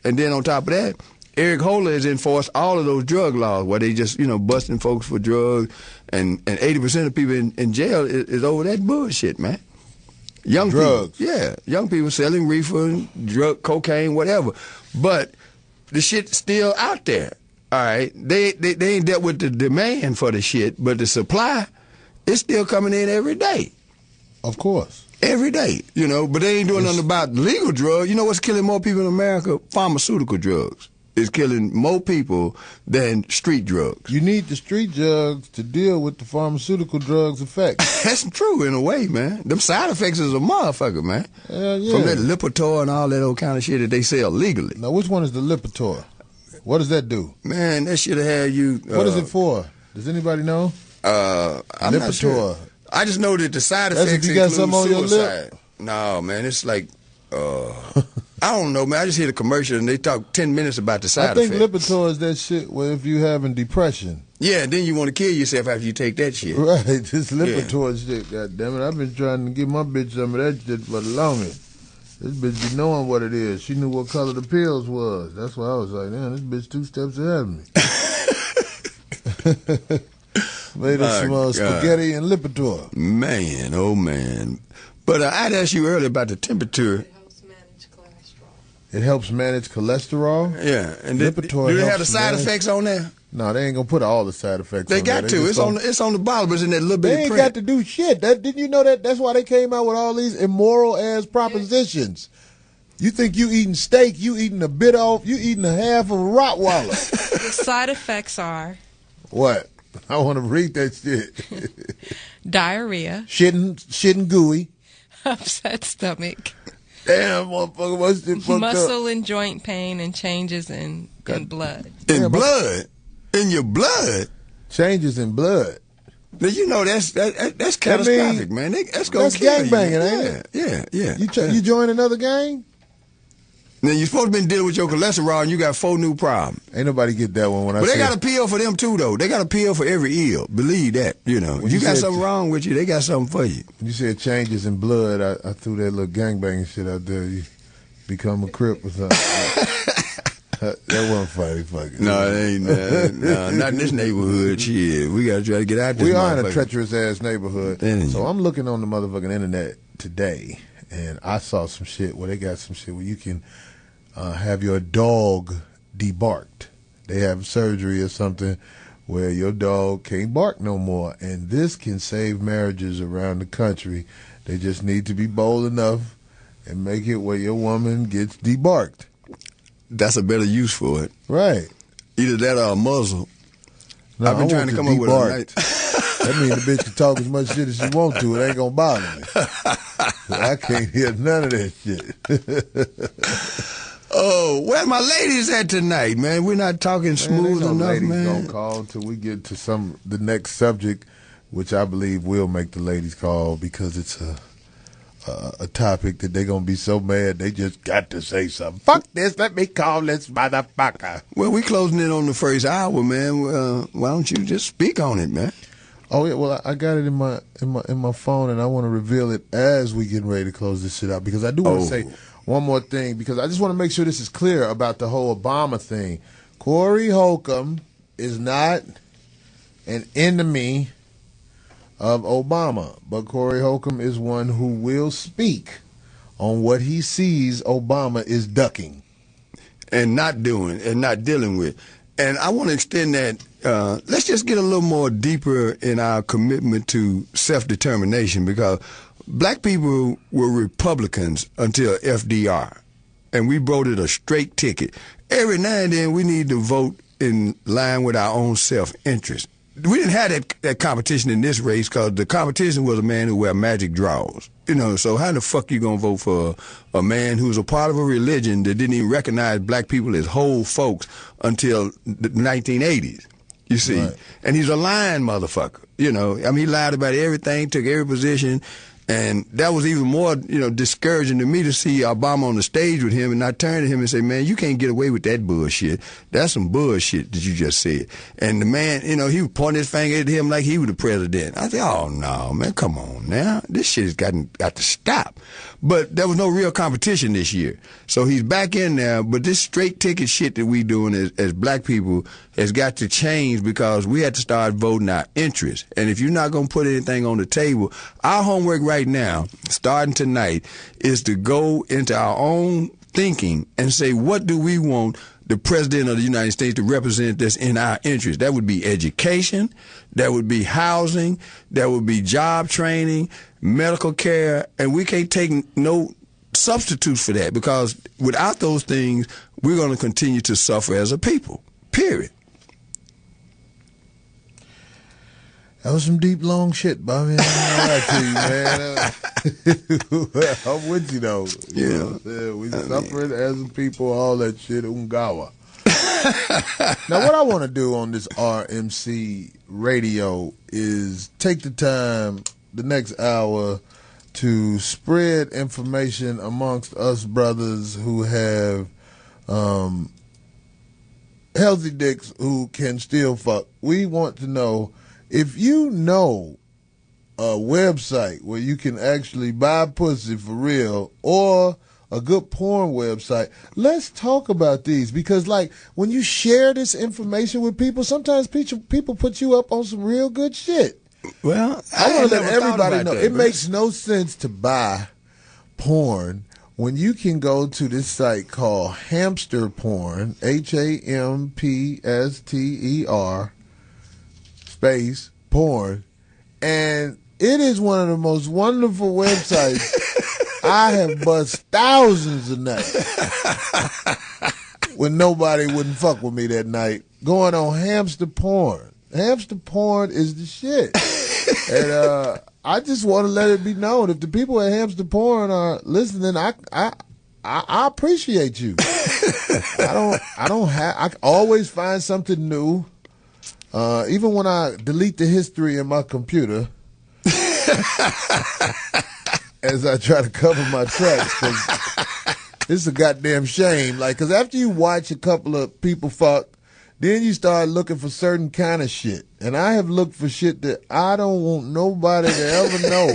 then on top of that, Eric Holder has enforced all of those drug laws where they just, busting folks for drugs. And 80% of people in jail is over that bullshit, man. Young drugs. People. Yeah. Young people selling reefer, drug, cocaine, whatever. But the shit's still out there. All right. They ain't dealt with the demand for the shit, but the supply, it's still coming in every day. Of course. Every day, but they ain't doing nothing about legal drugs. You know what's killing more people in America? Pharmaceutical drugs. is killing more people than street drugs. You need the street drugs to deal with the pharmaceutical drugs effects. That's true in a way, man. Them side effects is a motherfucker, man. Yeah. From that Lipitor and all that old kind of shit that they sell legally. Now, which one is the Lipitor? What does that do? Man, that shit have you. What is it for? Does anybody know? I'm not sure. I just know that the side That's effects if you got include something on your suicide. lip? No, man, it's like I don't know, man. I just hear the commercial and they talk 10 minutes about the side effects. I think Lipitor is that shit where if you having depression. Yeah, then you want to kill yourself after you take that shit. Right, this Lipitor shit, goddammit. I've been trying to give my bitch some of that shit for the longest. This bitch be knowing what it is. She knew what color the pills was. That's why I was like, damn, this bitch 2 steps ahead of me. Made us some spaghetti and Lipitor. Man, oh man. But I'd asked you earlier about the temperature. It helps manage cholesterol. Yeah, and Lipitor do they have the helps side manage- effects on there? No, they ain't gonna put all the side effects. They on got there. to. Just It's on the bottle, but it's in that little They bit ain't of got to do shit. Didn't you know that? That's why they came out with all these immoral ass propositions. You think you eating steak? You eating a bit off? You eating a half of a Rottweiler? The side effects are What? I want to read that shit. diarrhea, Shitting gooey. upset stomach, Damn, motherfucker, what's this fucked muscle up? and joint pain, and changes in blood. In blood, in your blood. Changes in blood. Now, you know that's catastrophic, man. That's gonna That's kill you. gangbanging, ain't Yeah. You join another gang? Now you're supposed to be dealing with your cholesterol, and you got 4 new problems. Ain't nobody get that one when I But say they got a pill for them too, though. They got a pill for every ill. Believe that. You know, When if you you got said- something wrong with you, they got something for you. When you said changes in blood, I threw that little gangbanging shit out there. You become a Crip or something. That wasn't funny, fucking. No, it ain't. No, not in this neighborhood. Shit, we gotta try to get out this. We are in a motherfucker. treacherous ass neighborhood. So I'm looking on the motherfucking internet today, and I saw some shit where they got some shit where you can have your dog debarked. They have surgery or something where your dog can't bark no more, and this can save marriages around the country. They just need to be bold enough and make it where your woman gets debarked. That's a better use for it. Right. Either that or a muzzle. No, I've been I trying want to the come up with a debarked. nice. That means the bitch can talk as much shit as she want to. It ain't gonna bother me. I can't hear none of that shit. Oh, where my ladies at tonight, man? We're not talking smooth enough, ladies man. gonna call until we get to the next subject, which I believe will make the ladies call because it's a topic that they're gonna be so mad they just got to say something. Fuck this! Let me call this motherfucker. Well, we closing in on the first hour, man. Why don't you just speak on it, man? Oh yeah, well I got it in my phone, and I want to reveal it as we getting ready to close this shit out because I do want to say one more thing because I just want to make sure this is clear about the whole Obama thing. Corey Holcomb is not an enemy of Obama, but Corey Holcomb is one who will speak on what he sees Obama is ducking and not doing and not dealing with. And I want to extend that. Let's just get a little more deeper in our commitment to self-determination because black people were Republicans until FDR, and we voted a straight ticket. Every now and then we need to vote in line with our own self-interest. We didn't have that competition in this race because the competition was a man who wear magic drawers. You know, so how the fuck you gonna vote for a man who's a part of a religion that didn't even recognize black people as whole folks until the 1980s? You see, right. And he's a lying motherfucker. You know, I mean, he lied about everything, took every position. And that was even more, discouraging to me to see Obama on the stage with him and I turn to him and say, man, you can't get away with that bullshit. That's some bullshit that you just said. And the man, he was pointing his finger at him like he was the president. I said, oh, no, man, come on now. This shit has got to stop. But there was no real competition this year. So he's back in there. But this straight ticket shit that we doing as black people has got to change because we had to start voting our interests. And if you're not going to put anything on the table, our homework right now, starting tonight, is to go into our own thinking and say, what do we want the President of the United States to represent us in our interest? That would be education, that would be housing, that would be job training, medical care, and we can't take no substitutes for that, because without those things, we're going to continue to suffer as a people, period. That was some deep, long shit, Bobby. I ain't gonna lie to you, man. I'm with you, though. You know what I'm saying? We suffering as a people, all that shit, ungawa. Now, what I want to do on this RMC radio is take the time, the next hour, to spread information amongst us brothers who have healthy dicks who can still fuck. We want to know if you know a website where you can actually buy pussy for real, or a good porn website. Let's talk about these, because like when you share this information with people, sometimes people put you up on some real good shit. Well, I want to let everybody know it makes no sense to buy porn when you can go to this site called Hamster Porn, HAMPSTER space porn, and it is one of the most wonderful websites. I have bust thousands of nights when nobody wouldn't fuck with me that night going on Hamster Porn. Hamster Porn is the shit. And I just want to let it be known, if the people at Hamster Porn are listening, I appreciate you. I always find something new. Even when I delete the history in my computer, as I try to cover my tracks, because it's a goddamn shame. Like, because after you watch a couple of people fuck, then you start looking for certain kind of shit. And I have looked for shit that I don't want nobody to ever know.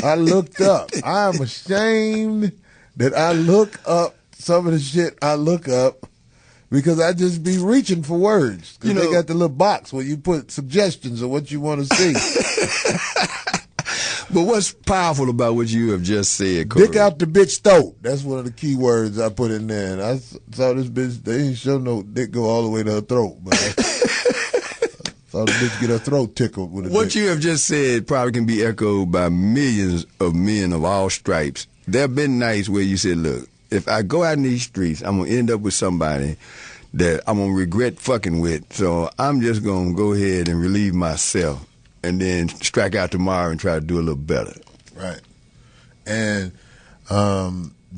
I looked up. I am ashamed that I look up some of the shit I look up, because I just be reaching for words. You know, they got the little box where you put suggestions of what you want to see. But what's powerful about what you have just said, Corey? Dick out the bitch throat. That's one of the key words I put in there. And I saw this bitch, they ain't show no dick go all the way to her throat. But I saw the bitch get her throat tickled with a What dick. you have just said probably can be echoed by millions of men of all stripes. There have been nights where you said, look, if I go out in these streets, I'm going to end up with somebody that I'm going to regret fucking with. So I'm just going to go ahead and relieve myself and then strike out tomorrow and try to do a little better. Right. And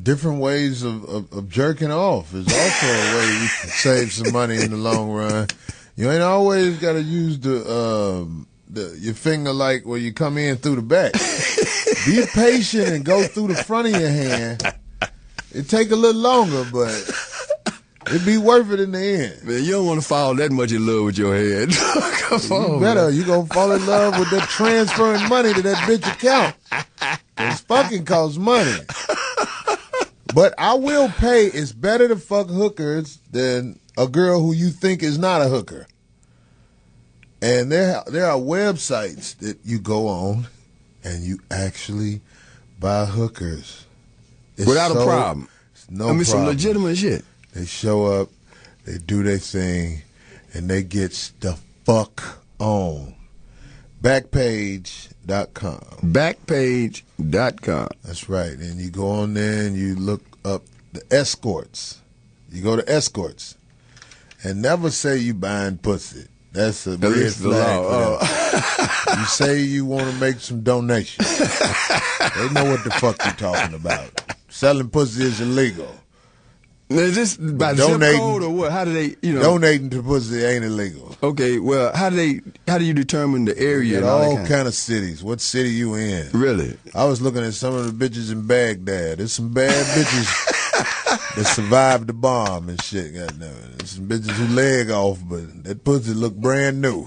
different ways of jerking off is also a way you can save some money in the long run. You ain't always got to use your finger like where you come in through the back. Be patient and go through the front of your hand. It take a little longer, but it'd be worth it in the end. Man, you don't want to fall that much in love with your head. Come on, you better. man. You gonna fall in love with that transferring money to that bitch account. It's fucking costs money. But I will pay. It's better to fuck hookers than a girl who you think is not a hooker. And there are websites that you go on and you actually buy hookers. It's without a problem. No problem. Some legitimate shit. They show up, they do their thing, and they get the fuck on. Backpage.com. Backpage.com. That's right. And you go on there and you look up the escorts. You go to escorts. And never say you buying pussy. That's a red flag. You say you want to make some donations. They know what the fuck you're talking about. Selling pussy is illegal. Now, is this by zip code or what? How do they, Donating to pussy ain't illegal. Okay, well, how do you determine the area? In all kind of cities. What city you in? Really? I was looking at some of the bitches in Baghdad. There's some bad bitches that survived the bomb and shit. Goddamn it. There's some bitches who leg off, but that pussy look brand new.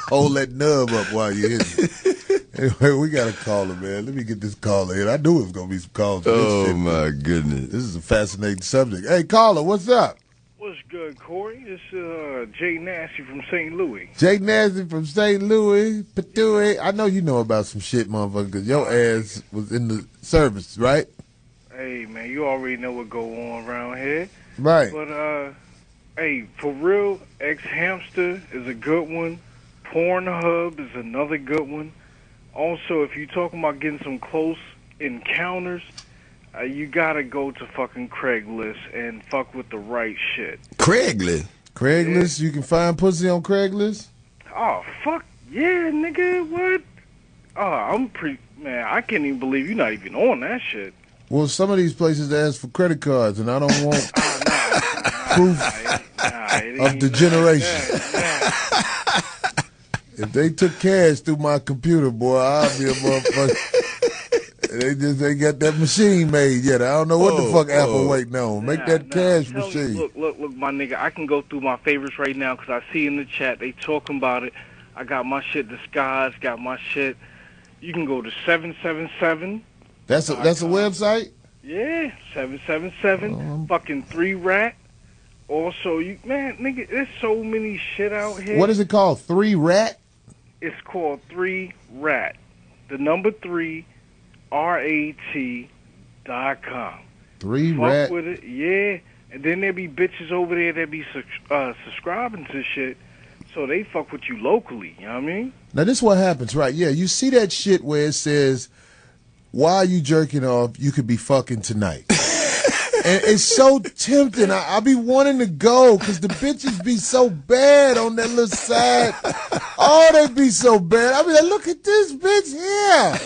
Hold that nub up while you hit it. Anyway, we got a caller, man. Let me get this caller in. I knew it was going to be some calls. Oh, my goodness. This is a fascinating subject. Hey, caller, what's up? What's good, Corey? It's Jay Nasty from St. Louis. Jay Nasty from St. Louis, Petue. I know you know about some shit, motherfucker, because your ass was in the service, right? Hey, man, you already know what go on around here. Right. But, hey, for real, X-Hamster is a good one. Pornhub is another good one. Also, if you're talking about getting some close encounters, you gotta go to fucking Craigslist and fuck with the right shit. Craigslist? Craigslist? You can find pussy on Craigslist? Oh, fuck yeah, nigga, what? Oh, man, I can't even believe you're not even on that shit. Well, some of these places ask for credit cards, and I don't want proof of degeneration. If they took cash through my computer, boy, I'll be a motherfucker. They got that machine made yet. I don't know what the fuck Apple waiting on. Make that cash machine. Look, my nigga, I can go through my favorites right now because I see in the chat they talking about it. I got my shit disguised, got my shit. You can go to 777. That's a website? Yeah, 777. Fucking 3-rat. Also, nigga, there's so many shit out here. What is it called? 3-rat? It's called 3-rat. The number 3, RAT.com. 3-rat. Fuck with it, yeah. And then there be bitches over there that be subscribing to shit, so they fuck with you locally. You know what I mean? Now this is what happens, right? Yeah, you see that shit where it says, "While you jerking off, you could be fucking tonight." And it's so tempting. I be wanting to go because the bitches be so bad on that little side. Oh, they be so bad. I be like, look at this bitch here.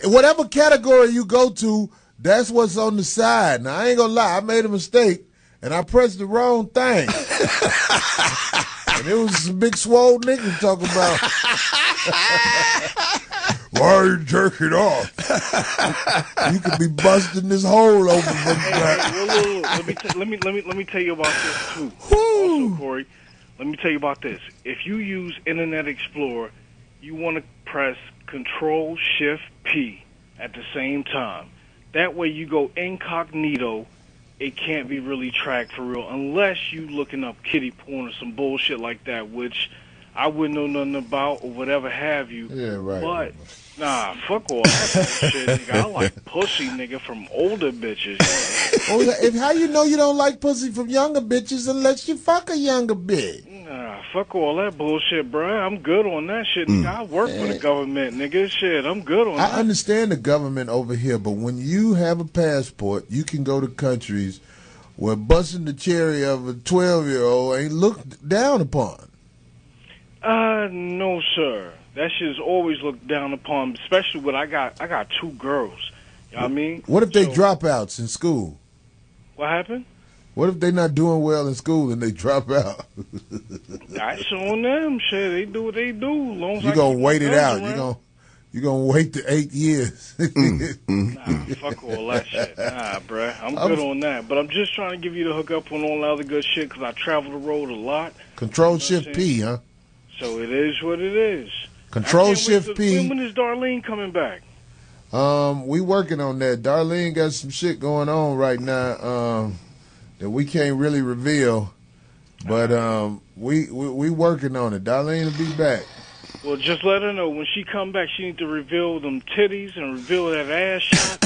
And whatever category you go to, that's what's on the side. Now, I ain't gonna lie. I made a mistake, and I pressed the wrong thing. And it was some big swole niggas talking about, why are you jerking off? You could be busting this hole open from the back. Let me tell you about this too. Also, Corey, let me tell you about this. If you use Internet Explorer, you want to press Control-Shift-P at the same time. That way you go incognito. It can't be really tracked for real unless you looking up kitty porn or some bullshit like that, which I wouldn't know nothing about or whatever have you. Yeah, right. But, nah, fuck all that bullshit, nigga. I like pussy, nigga, from older bitches. How you know you don't like pussy from younger bitches unless you fuck a younger bitch? Nah, fuck all that bullshit, bruh. I'm good on that shit, nigga. I work for the government, nigga. Shit, I'm good on that. I understand the government over here, but when you have a passport, you can go to countries where busting the cherry of a 12-year-old ain't looked down upon. No, sir. That shit's always looked down upon, especially when I got 2 girls. You know what I mean? What if they dropouts in school? What happened? What if they not doing well in school and they drop out? That's on them. Shit, they do what they do. Long as you gonna wait it out. You gonna wait the 8 years. Nah, fuck all that shit. Nah, bruh. I'm good on that. But I'm just trying to give you the hookup on all the other good shit because I travel the road a lot. Control-Shift-P, huh? So it is what it is. Control-Shift-P. When is Darlene coming back? We working on that. Darlene got some shit going on right now that we can't really reveal, but we working on it. Darlene will be back. Well, just let her know when she come back. She need to reveal them titties and reveal that ass shot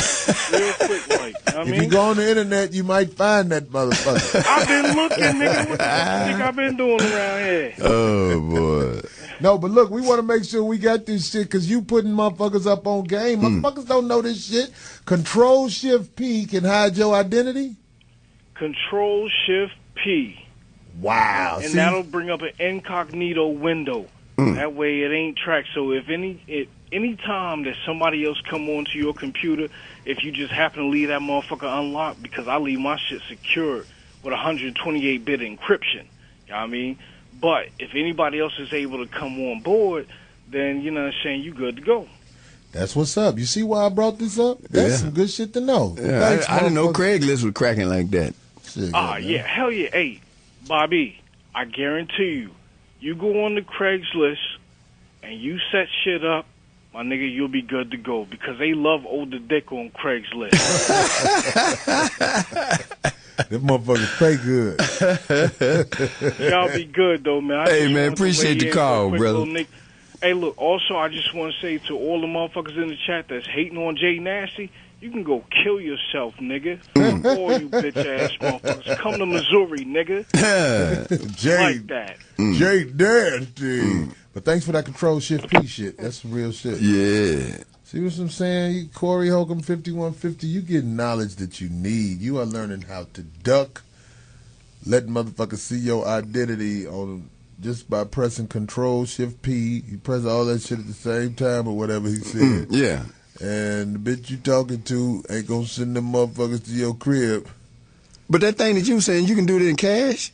real quick, like. You know what I mean? If you go on the internet, you might find that motherfucker. I've been looking, nigga. What the fuck you think I've been doing around here? Oh boy. No, but look, we want to make sure we got this shit because you putting motherfuckers up on game. Motherfuckers don't know this shit. Control-Shift-P can hide your identity. Control-Shift-P. Wow. And that'll bring up an incognito window. That way it ain't tracked. So if any time that somebody else come onto your computer, if you just happen to leave that motherfucker unlocked, because I leave my shit secured with 128-bit encryption. You know what I mean? But if anybody else is able to come on board, then, you know what I'm saying, you good to go. That's what's up. You see why I brought this up? That's some good shit to know. Yeah, thanks, I didn't know Craigslist was cracking like that. Shit, yeah, hell yeah. Hey, Bobby, I guarantee you, you go on the Craigslist and you set shit up, my nigga, you'll be good to go because they love older dick on Craigslist. Them motherfuckers pay good. Y'all be good, though, man. Hey, man, appreciate the call, brother. Hey, look, also, I just want to say to all the motherfuckers in the chat that's hating on Jay Nasty, you can go kill yourself, nigga. All you bitch-ass motherfuckers. Come to Missouri, nigga. Jay, like that. Jay Nasty. But thanks for that Control Shift P shit. That's some real shit. Yeah. See what I'm saying? Corey Holcomb 5150, you get knowledge that you need. You are learning how to duck. Let motherfuckers see your identity on just by pressing Control Shift P. You press all that shit at the same time or whatever he said. Yeah. And the bitch you talking to ain't gonna send them motherfuckers to your crib. But that thing that you saying, you can do it in cash?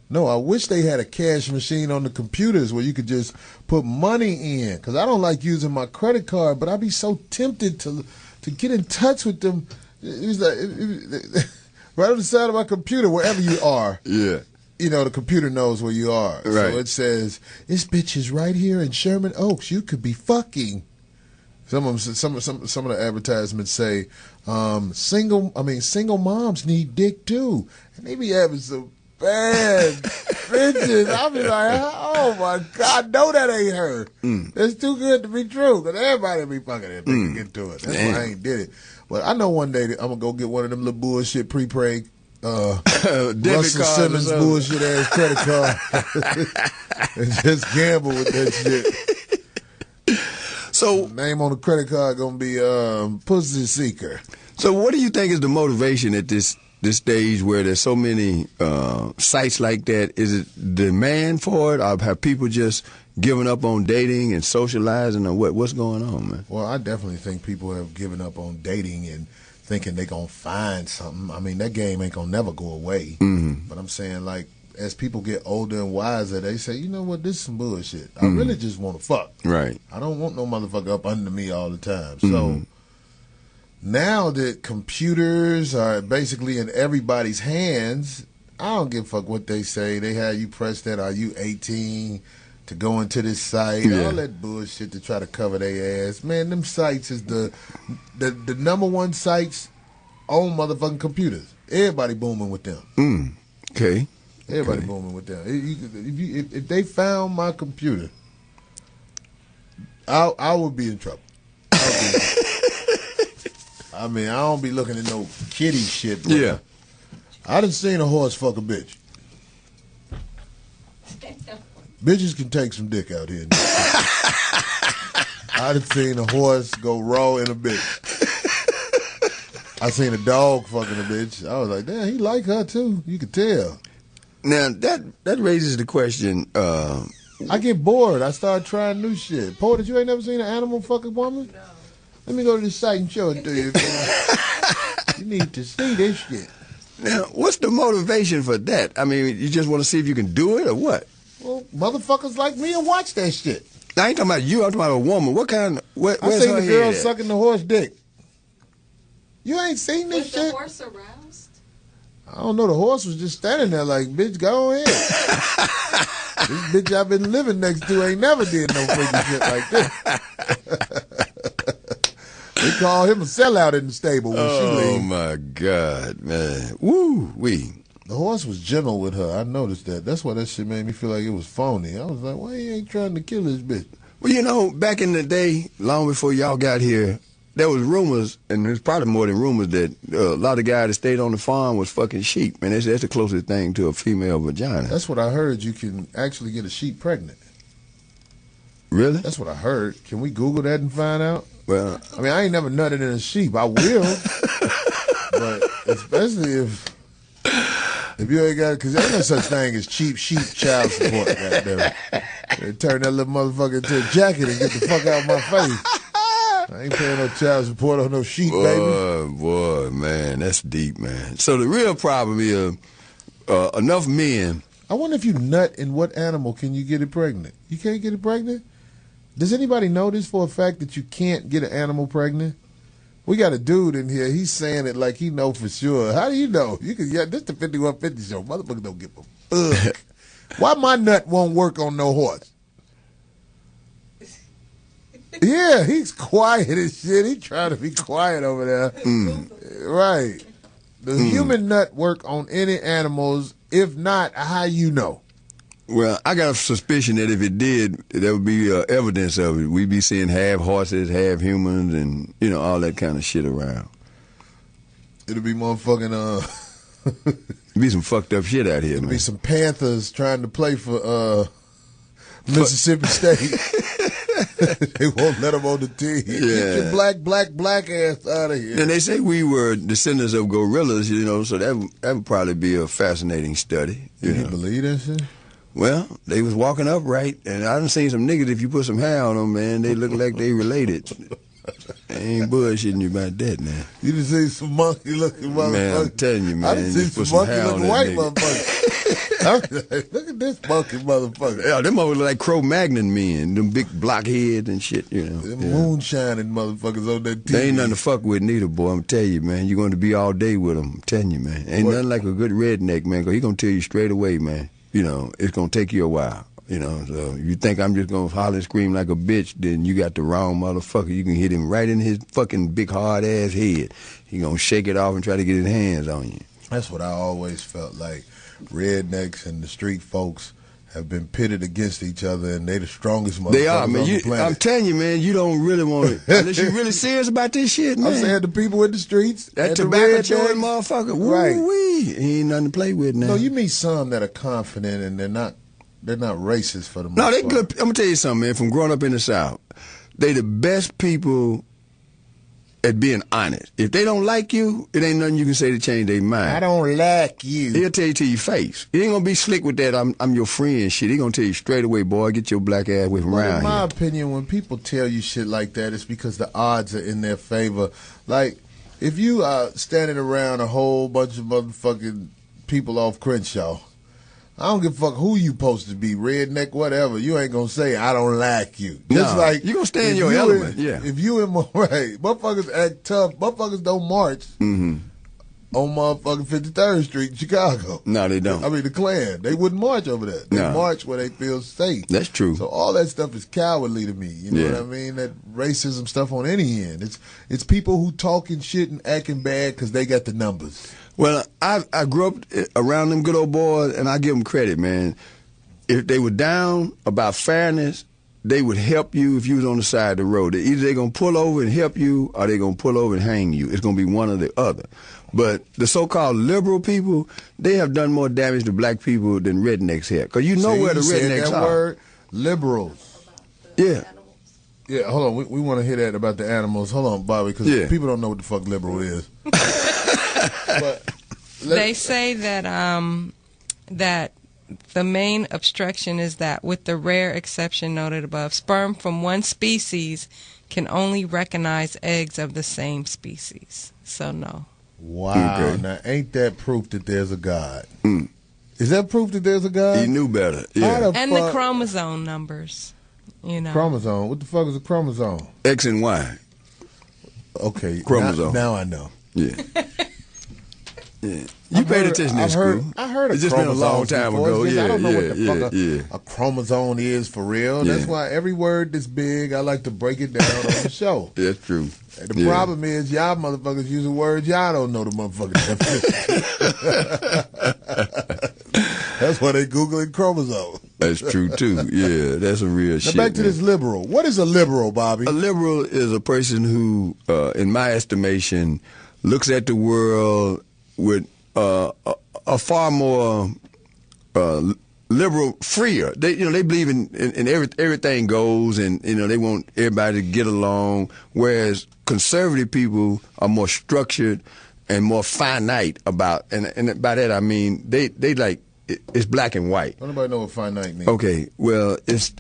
No, I wish they had a cash machine on the computers where you could just put money in. Because I don't like using my credit card, but I'd be so tempted to get in touch with them. It's like, right on the side of my computer, wherever you are. Yeah. You know, the computer knows where you are. Right. So it says, this bitch is right here in Sherman Oaks. You could be fucking. Some of the advertisements say, single moms need dick too. And they be having some bad bitches. I be like, oh my God, no, that ain't her. It's too good to be true, because everybody be fucking it. They can get to it. That's why I ain't did it. But I know one day that I'm going to go get one of them little bullshit prepaid Russell Simmons bullshit ass credit card and just gamble with that shit. So name on the credit card going to be Pussy Seeker. So what do you think is the motivation at this stage where there's so many sites like that? Is it demand for it, or have people just given up on dating and socializing, or what's going on, man? Well, I definitely think people have given up on dating and thinking they're going to find something. I mean, that game ain't going to never go away. Mm-hmm. But I'm saying, like, as people get older and wiser, they say, you know what, this is some bullshit. I really just want to fuck. Right. I don't want no motherfucker up under me all the time. So now that computers are basically in everybody's hands, I don't give a fuck what they say. They have you press that, are you 18 to go into this site? Yeah. All that bullshit to try to cover their ass. Man, them sites is the number one sites on motherfucking computers. Everybody booming with them. Okay. Everybody booming with them. If they found my computer, I would be in trouble. I mean, I don't be looking at no kitty shit. Yeah. I done seen a horse fuck a bitch. Bitches can take some dick out here. I done seen a horse go raw in a bitch. I seen a dog fucking a bitch. I was like, damn, he like her too. You could tell. Now, that raises the question. I get bored. I start trying new shit. Porter, you ain't never seen an animal fuck a woman? No. Let me go to this site and show it to you. You need to see this shit. Now, what's the motivation for that? I mean, you just want to see if you can do it or what? Well, motherfuckers like me will watch that shit. I ain't talking about you. I'm talking about a woman. What kind of... I seen the girl sucking the horse dick. You ain't seen this shit? Was the horse aroused? I don't know. The horse was just standing there like, bitch, go ahead. This bitch I've been living next to ain't never did no freaky shit like this. They call him a sellout in the stable when she leave. Oh, my God, man. Woo-wee. The horse was gentle with her. I noticed that. That's why that shit made me feel like it was phony. I was like, why you ain't trying to kill this bitch? Well, you know, back in the day, long before y'all got here, there was rumors, and there's probably more than rumors, that a lot of guys that stayed on the farm was fucking sheep. And that's the closest thing to a female vagina. That's what I heard. You can actually get a sheep pregnant. Really? That's what I heard. Can we Google that and find out? Well, I mean, I ain't never nutted in a sheep. I will. But especially if you ain't got, because there ain't no such thing as cheap sheep child support. Goddamn. They turn that little motherfucker into a jacket and get the fuck out of my face. I ain't paying no child support on no sheep, baby. Boy, man, that's deep, man. So the real problem is enough men. I wonder if you nut in what animal can you get it pregnant? You can't get it pregnant? Does anybody know this for a fact that you can't get an animal pregnant? We got a dude in here. He's saying it like he know for sure. How do you know? You can. Yeah, this the 5150 show. Motherfuckers don't give a fuck. Why my nut won't work on no horse? Yeah, he's quiet as shit. He trying to be quiet over there. Right. Does human nut work on any animals? If not, how you know? Well, I got a suspicion that if it did, there would be evidence of it. We'd be seeing half horses, half humans, and, you know, all that kind of shit around. It'll be motherfucking, It'd be some fucked up shit out here, man. It'll be some panthers trying to play for Mississippi State. They won't let them on the team. Get your black ass out of here. And they say we were descendants of gorillas, so that would probably be a fascinating study. You believe that shit? Well, they was walking upright, and I done seen some niggas, if you put some hair on them, man, they look like they related. I ain't bullshitting you about that, man. You done seen some monkey-looking motherfuckers. Man, I'm telling you, man. I done seen some monkey-looking white motherfuckers. Like, look at this monkey motherfucker. Yeah, them motherfuckers like Cro-Magnon men, them big blockheads and shit, Them moonshining motherfuckers on that TV. They ain't nothing to fuck with neither, boy. I'm telling you, man. You're going to be all day with them. I'm telling you, man. Ain't nothing like a good redneck, man, because he going to tell you straight away, man. It's going to take you a while. So you think I'm just going to holler and scream like a bitch, then you got the wrong motherfucker. You can hit him right in his fucking big hard-ass head. He going to shake it off and try to get his hands on you. That's what I always felt like. Rednecks and the street folks have been pitted against each other, and they the strongest motherfuckers they are, man. on the planet. I'm telling you, man, you don't really want it. Unless you really serious about this shit, man. I'm saying the people in the streets. That tobacco chewing motherfucker. Right. Woo-wee. He ain't nothing to play with now. No, you meet some that are confident, and they're not racist for the most part. No, they part. good. I'm going to tell you something, man. From growing up in the South, they the best people at being honest. If they don't like you, it ain't nothing you can say to change their mind. I don't like you. He'll tell you to your face. He ain't gonna be slick with that. I'm your friend shit. He gonna tell you straight away, boy, get your black ass away from around in my here. opinion, when people tell you shit like that, it's because the odds are in their favor. Like, if you are standing around a whole bunch of motherfucking people off Crenshaw, I don't give a fuck who you supposed to be, redneck, whatever. You ain't gonna say I don't like you. Just like you gonna stay in your element. If you in right, motherfuckers act tough. Motherfuckers don't march on motherfucking 53rd Street in Chicago. No, they don't. I mean, the Klan, they wouldn't march over there. They march where they feel safe. That's true. So all that stuff is cowardly to me. You know what I mean? That racism stuff on any end. It's people who talking shit and acting bad because they got the numbers. Well, I grew up around them good old boys, and I give them credit, man. If they were down about fairness, they would help you if you was on the side of the road. Either they're going to pull over and help you, or they're going to pull over and hang you. It's going to be one or the other. But the so-called liberal people, they have done more damage to black people than rednecks have. Because you know where the rednecks that are. Word, liberals. Yeah. Yeah, hold on. We want to hear that about the animals. Hold on, Bobby, because people don't know what the fuck liberal is. But they say that that the main obstruction is that, with the rare exception noted above, sperm from one species can only recognize eggs of the same species. So no. Wow. Okay. Now, ain't that proof that there's a God? Is that proof that there's a God? He knew better. Yeah. And the chromosome numbers. Chromosome. What the fuck is a chromosome? X and Y. Okay. Chromosome. Now I know. Yeah. Yeah. You paid attention in school. I heard it's just been a long time ago. I don't know what the fuck a chromosome is for real. That's why every word that's big, I like to break it down on the show. That's true. The problem is y'all motherfuckers using words y'all don't know the motherfucking definition. That's why they Googling chromosome. That's true too. Yeah, that's a real shit. Now back to this liberal. What is a liberal, Bobby? A liberal is a person who, in my estimation, looks at the world with a far more liberal, freer. They believe in everything goes, and they want everybody to get along. Whereas conservative people are more structured and more finite about, and by that I mean they like it's black and white. Don't nobody know what finite means. Okay, well it's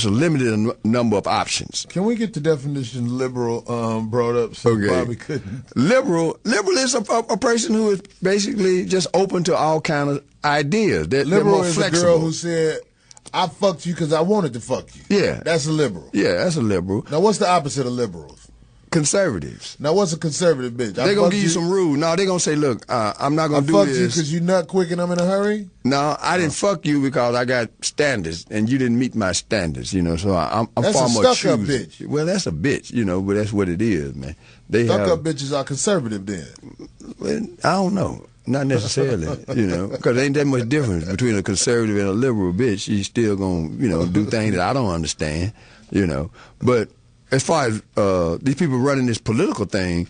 a limited number of options. Can we get the definition liberal brought up so Bobby couldn't? Liberal is a person who is basically just open to all kind of ideas. They're more is flexible. A girl who said, "I fucked you because I wanted to fuck you." Yeah, that's a liberal. Yeah, that's a liberal. Now, what's the opposite of liberals? Conservatives. Now, what's a conservative bitch? They're going to give you some rules. No, they're going to say, look, I'm not going to do this. I fucked you because you nut quick and I'm in a hurry? No, I didn't fuck you because I got standards and you didn't meet my standards, so I'm that's far more choosy. That's a stuck-up bitch. Well, that's a bitch, but that's what it is, man. Stuck-up bitches are conservative then? Well, I don't know. Not necessarily, because ain't that much difference between a conservative and a liberal bitch. She's still going to, do things that I don't understand, But as far as these people running this political thing,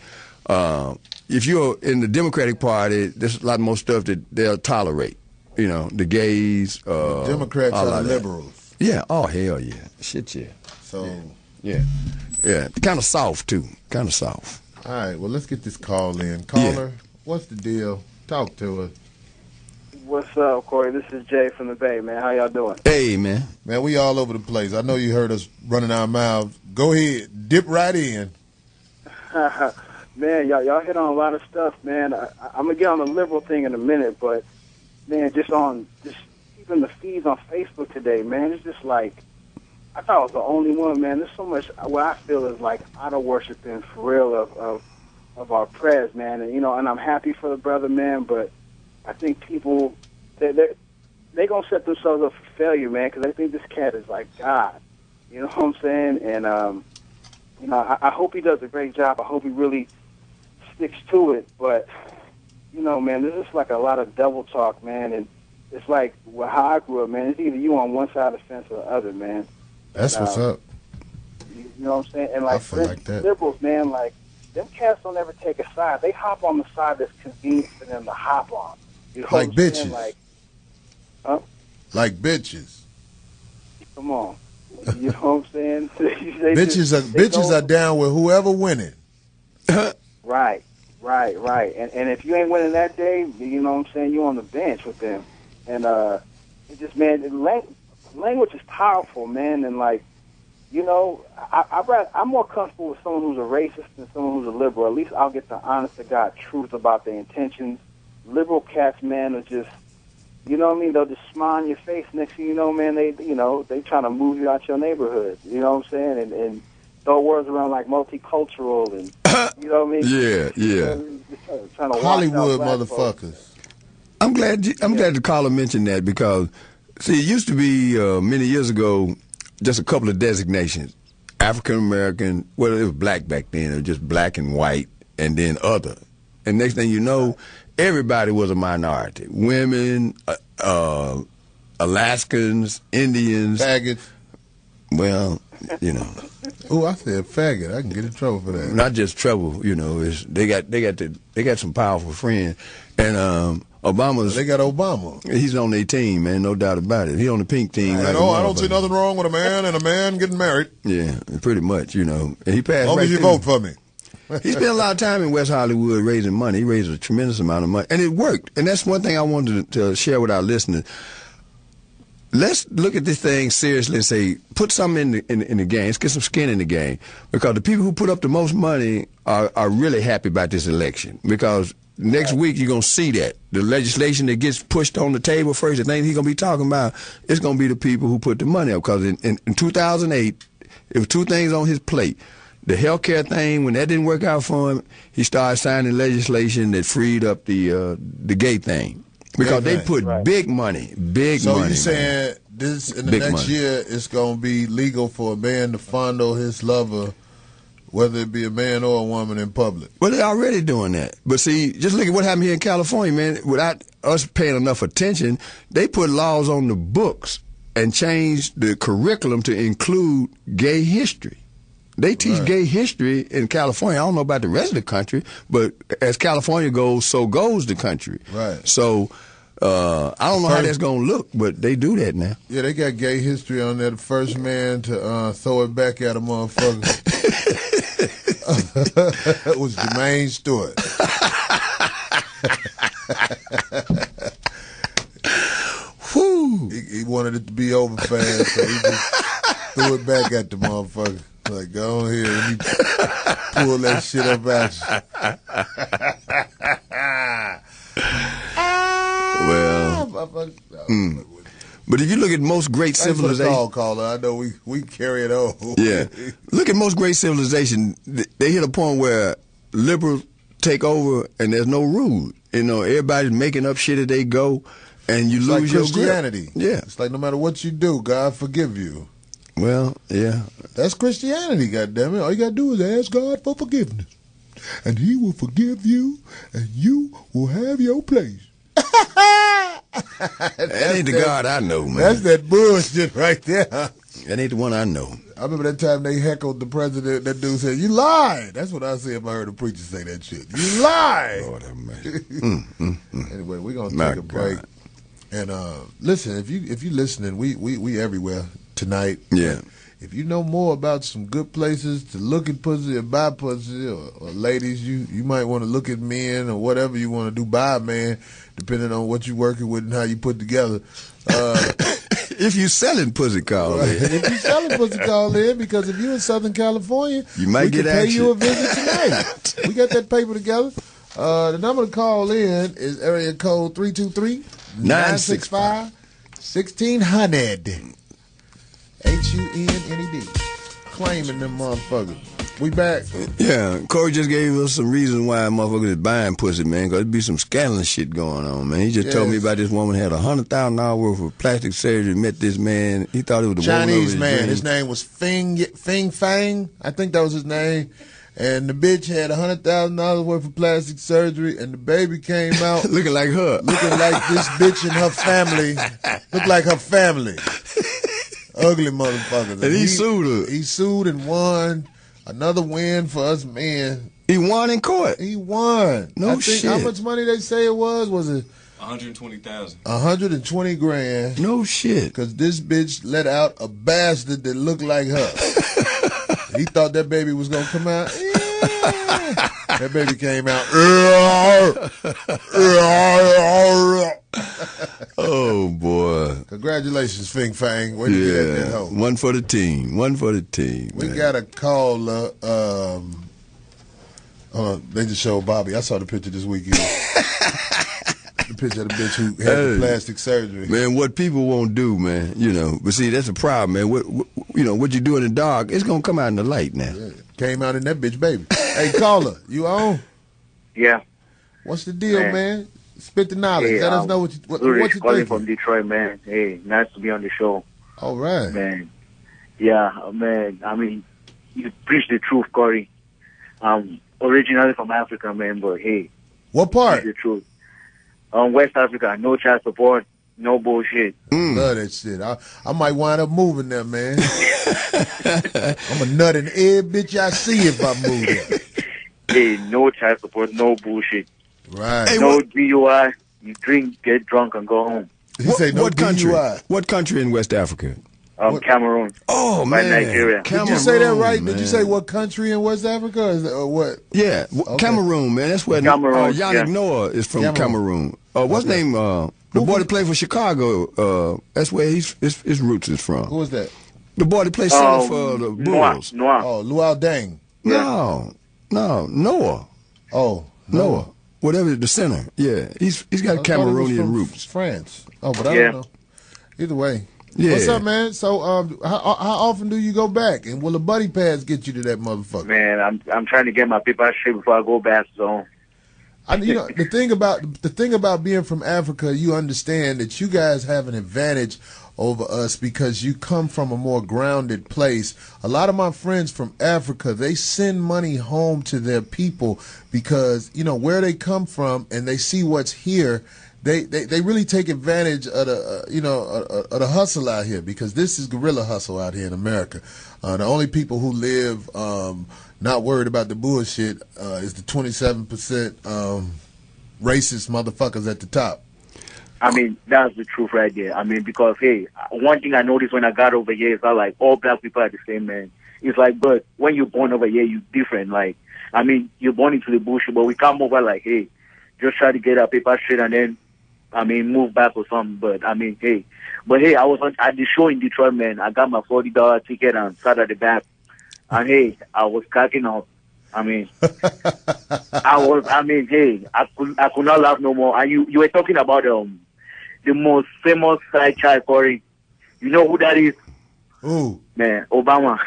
if you're in the Democratic Party, there's a lot more stuff that they'll tolerate. you know, the gays. The Democrats all are of the that. liberals. Yeah. Oh hell yeah. Shit yeah. So, Yeah. Yeah. Kind of soft too. Kind of soft. all right. Well, let's get this call in. Caller, what's the deal? Talk to us. What's up, Corey? This is Jay from the Bay, man. How y'all doing? Hey man. Man, we all over the place. I know you heard us running our mouths. Go ahead, dip right in. Man, y'all hit on a lot of stuff, man. I'm gonna get on the liberal thing in a minute, but man, just even the feeds on Facebook today, man, it's just like I thought I was the only one, man. There's so much what I feel is like idol worshiping for real of our prayers, man. And and I'm happy for the brother, man, but I think people they gonna set themselves up for failure, man, because I think this cat is like God. You know what I'm saying? And I hope he does a great job. I hope he really sticks to it. But man, there's just like a lot of devil talk, man. And it's like how I grew up, man. It's either you on one side of the fence or the other, man. That's what's up. You know what I'm saying? And like, I feel like that. liberals, man, like them cats don't ever take a side. They hop on the side that's convenient for them to hop on. You know Like what I'm saying? bitches. Like, huh? Like bitches. Come on. You know what I'm saying? Bitches are down with whoever winning. Right. And if you ain't winning that day, you know what I'm saying, you on the bench with them. And it just, man, language is powerful, man. And like, I'm more comfortable with someone who's a racist than someone who's a liberal. At least I'll get the honest to God truth about their intentions. Liberal cats, man, are just, you know what I mean? They'll just smile in your face. Next thing you know, man, they trying to move you out your neighborhood. You know what I'm saying? And throw words around like multicultural and, you know what I mean? Yeah. Trying to Hollywood wash out black folks. motherfuckers. I'm glad the caller mentioned that because, see, it used to be many years ago just a couple of designations. African American, well, it was black back then. It was just black and white, and then other. And next thing you know, everybody was a minority. Women, Alaskans, Indians. Faggots. Well, Oh, I said faggot. I can get in trouble for that. not just trouble. They got some powerful friends, and Obama's. They got Obama. He's on their team, man, no doubt about it. He's on the pink team. I don't see nothing wrong with a man and a man getting married. Yeah, pretty much, And he passed. As long as you vote for me. He spent a lot of time in West Hollywood raising money. He raised a tremendous amount of money, and it worked. And that's one thing I wanted to share with our listeners. Let's look at this thing seriously and say, put something in the game. Let's get some skin in the game, because the people who put up the most money are really happy about this election, because next week you're going to see that. The legislation that gets pushed on the table first, the thing he's going to be talking about, it's going to be the people who put the money up. Because in 2008, there were two things on his plate. The health care thing, when that didn't work out for him, he started signing legislation that freed up the gay thing. Because they put big money. So you saying this in the Big next money. year it's going to be legal for a man to fondle his lover, whether it be a man or a woman, in public? Well, they're already doing that. But see, just look at what happened here in California, man. Without us paying enough attention, they put laws on the books and changed the curriculum to include gay history. They teach gay history in California. I don't know about the rest of the country, but as California goes, so goes the country. Right. So I don't know how that's going to look, but they do that now. Yeah, they got gay history on there. The first man to throw it back at a motherfucker was Jermaine Stewart. Whew. He wanted it to be over fast, so he just threw it back at the motherfucker. Like, go on here, let me pull that shit up at you. Well, but if you look at most great civilizations, call, caller. I know we carry it on. Yeah, look at most great civilization. They hit a point where liberals take over and there's no rules. Everybody's making up shit as they go, and you lose your Christianity. grip. Yeah, it's like no matter what you do, God forgive you. Well, yeah. That's Christianity, goddammit. All you got to do is ask God for forgiveness. And he will forgive you, and you will have your place. That ain't the God I know, man. That's that bullshit right there. That ain't the one I know. I remember that time they heckled the president. That dude said, "You lied." That's what I say if I heard a preacher say that shit. You lied. Lord have mercy. Anyway, we're going to take a break. And listen, if you listening, we everywhere tonight. Yeah. If you know more about some good places to look at pussy or buy pussy, or ladies, you might want to look at men or whatever you want to do, buy a man, depending on what you're working with and how you put together. If you selling pussy, call in. If you selling pussy, call in, because if you're in Southern California, you might get pay action. you a visit tonight. We got that paper together. The number to call in is area code 323-965-1600. HUNNED. Claiming them motherfuckers. We back. Yeah, Corey just gave us some reasons why motherfuckers is buying pussy, man, because there be some scandalous shit going on, man. He just told me about this woman had $100,000 worth of plastic surgery, met this man. He thought it was the Chinese woman man. His name was Fing Fang. I think that was his name. And the bitch had $100,000 worth of plastic surgery, and the baby came out looking like her. Looking like this bitch and her family. Looked like her family. Ugly motherfuckers. And he sued her. He sued and won. Another win for us men. He won in court. He won. No shit. How much money they say it was? Was it 120,000? 120 grand. No shit. Because this bitch let out a bastard that looked like her. He thought that baby was gonna come out. Yeah. That baby came out. Oh boy! Congratulations, Fing Fang. Where you get that hoe? One for the team. One for the team. We got a caller. They just showed Bobby. I saw the picture this weekend. The picture of the bitch who had the plastic surgery. Man, what people won't do, man, you know. But see, that's the problem, man. What you do in the dark, it's gonna come out in the light now. Yeah. Came out in that bitch, baby. Hey, caller, you on? Yeah. What's the deal, man? Spit the knowledge. Hey, let us know what you calling thinking. from Detroit, man. Hey, nice to be on the show. All right, man. Yeah, man. I mean, you preach the truth, Corey. Originally from Africa, man, but hey, what part? Preach the truth. West Africa, no child support, no bullshit. Love that shit. I might wind up moving there, man. I'm a nut in every bitch I see if I move there. Hey, no child support, no bullshit. Right. Hey, no DUI. You drink, get drunk, and go home. What country? What country in West Africa? Cameroon. Oh, man. Nigeria. Did you say that right? Man. Did you say what country in West Africa? Or what? Yeah, okay. Cameroon, man. That's where Yannick Noah is from. Cameroon. What's his name? The boy that played for Chicago. That's where his roots is from. Who was that? The boy that played center for the Bulls. Noah. Oh, Luau Deng. No, Noah. Oh, Noah. Whatever, the center. Yeah, he's got Cameroonian roots. France. Oh, but I don't know. Either way. Yeah. What's up, man? So, how often do you go back? And will the buddy pass get you to that motherfucker? Man, I'm trying to get my paper straight before I go back. So, the thing about being from Africa, you understand that you guys have an advantage over us because you come from a more grounded place. A lot of my friends from Africa, they send money home to their people because where they come from and they see what's here. They really take advantage of the hustle out here because this is guerrilla hustle out here in America. The only people who live not worried about the bullshit is the 27% racist motherfuckers at the top. I mean, that's the truth right there. I mean, because, hey, one thing I noticed when I got over here is that, like, all black people are the same, man. It's like, but when you're born over here, you're different. Like, I mean, you're born into the bullshit, but we come over like, hey, just try to get our paper straight and then, I mean, move back or something. But, I mean, hey. But, hey, I was at the show in Detroit, man. I got my $40 ticket and sat at the back. And, hey, I was cracking up. I mean, hey, I could not laugh no more. And you were talking about the most famous side child, Corey. You know who that is? Who? Man, Obama.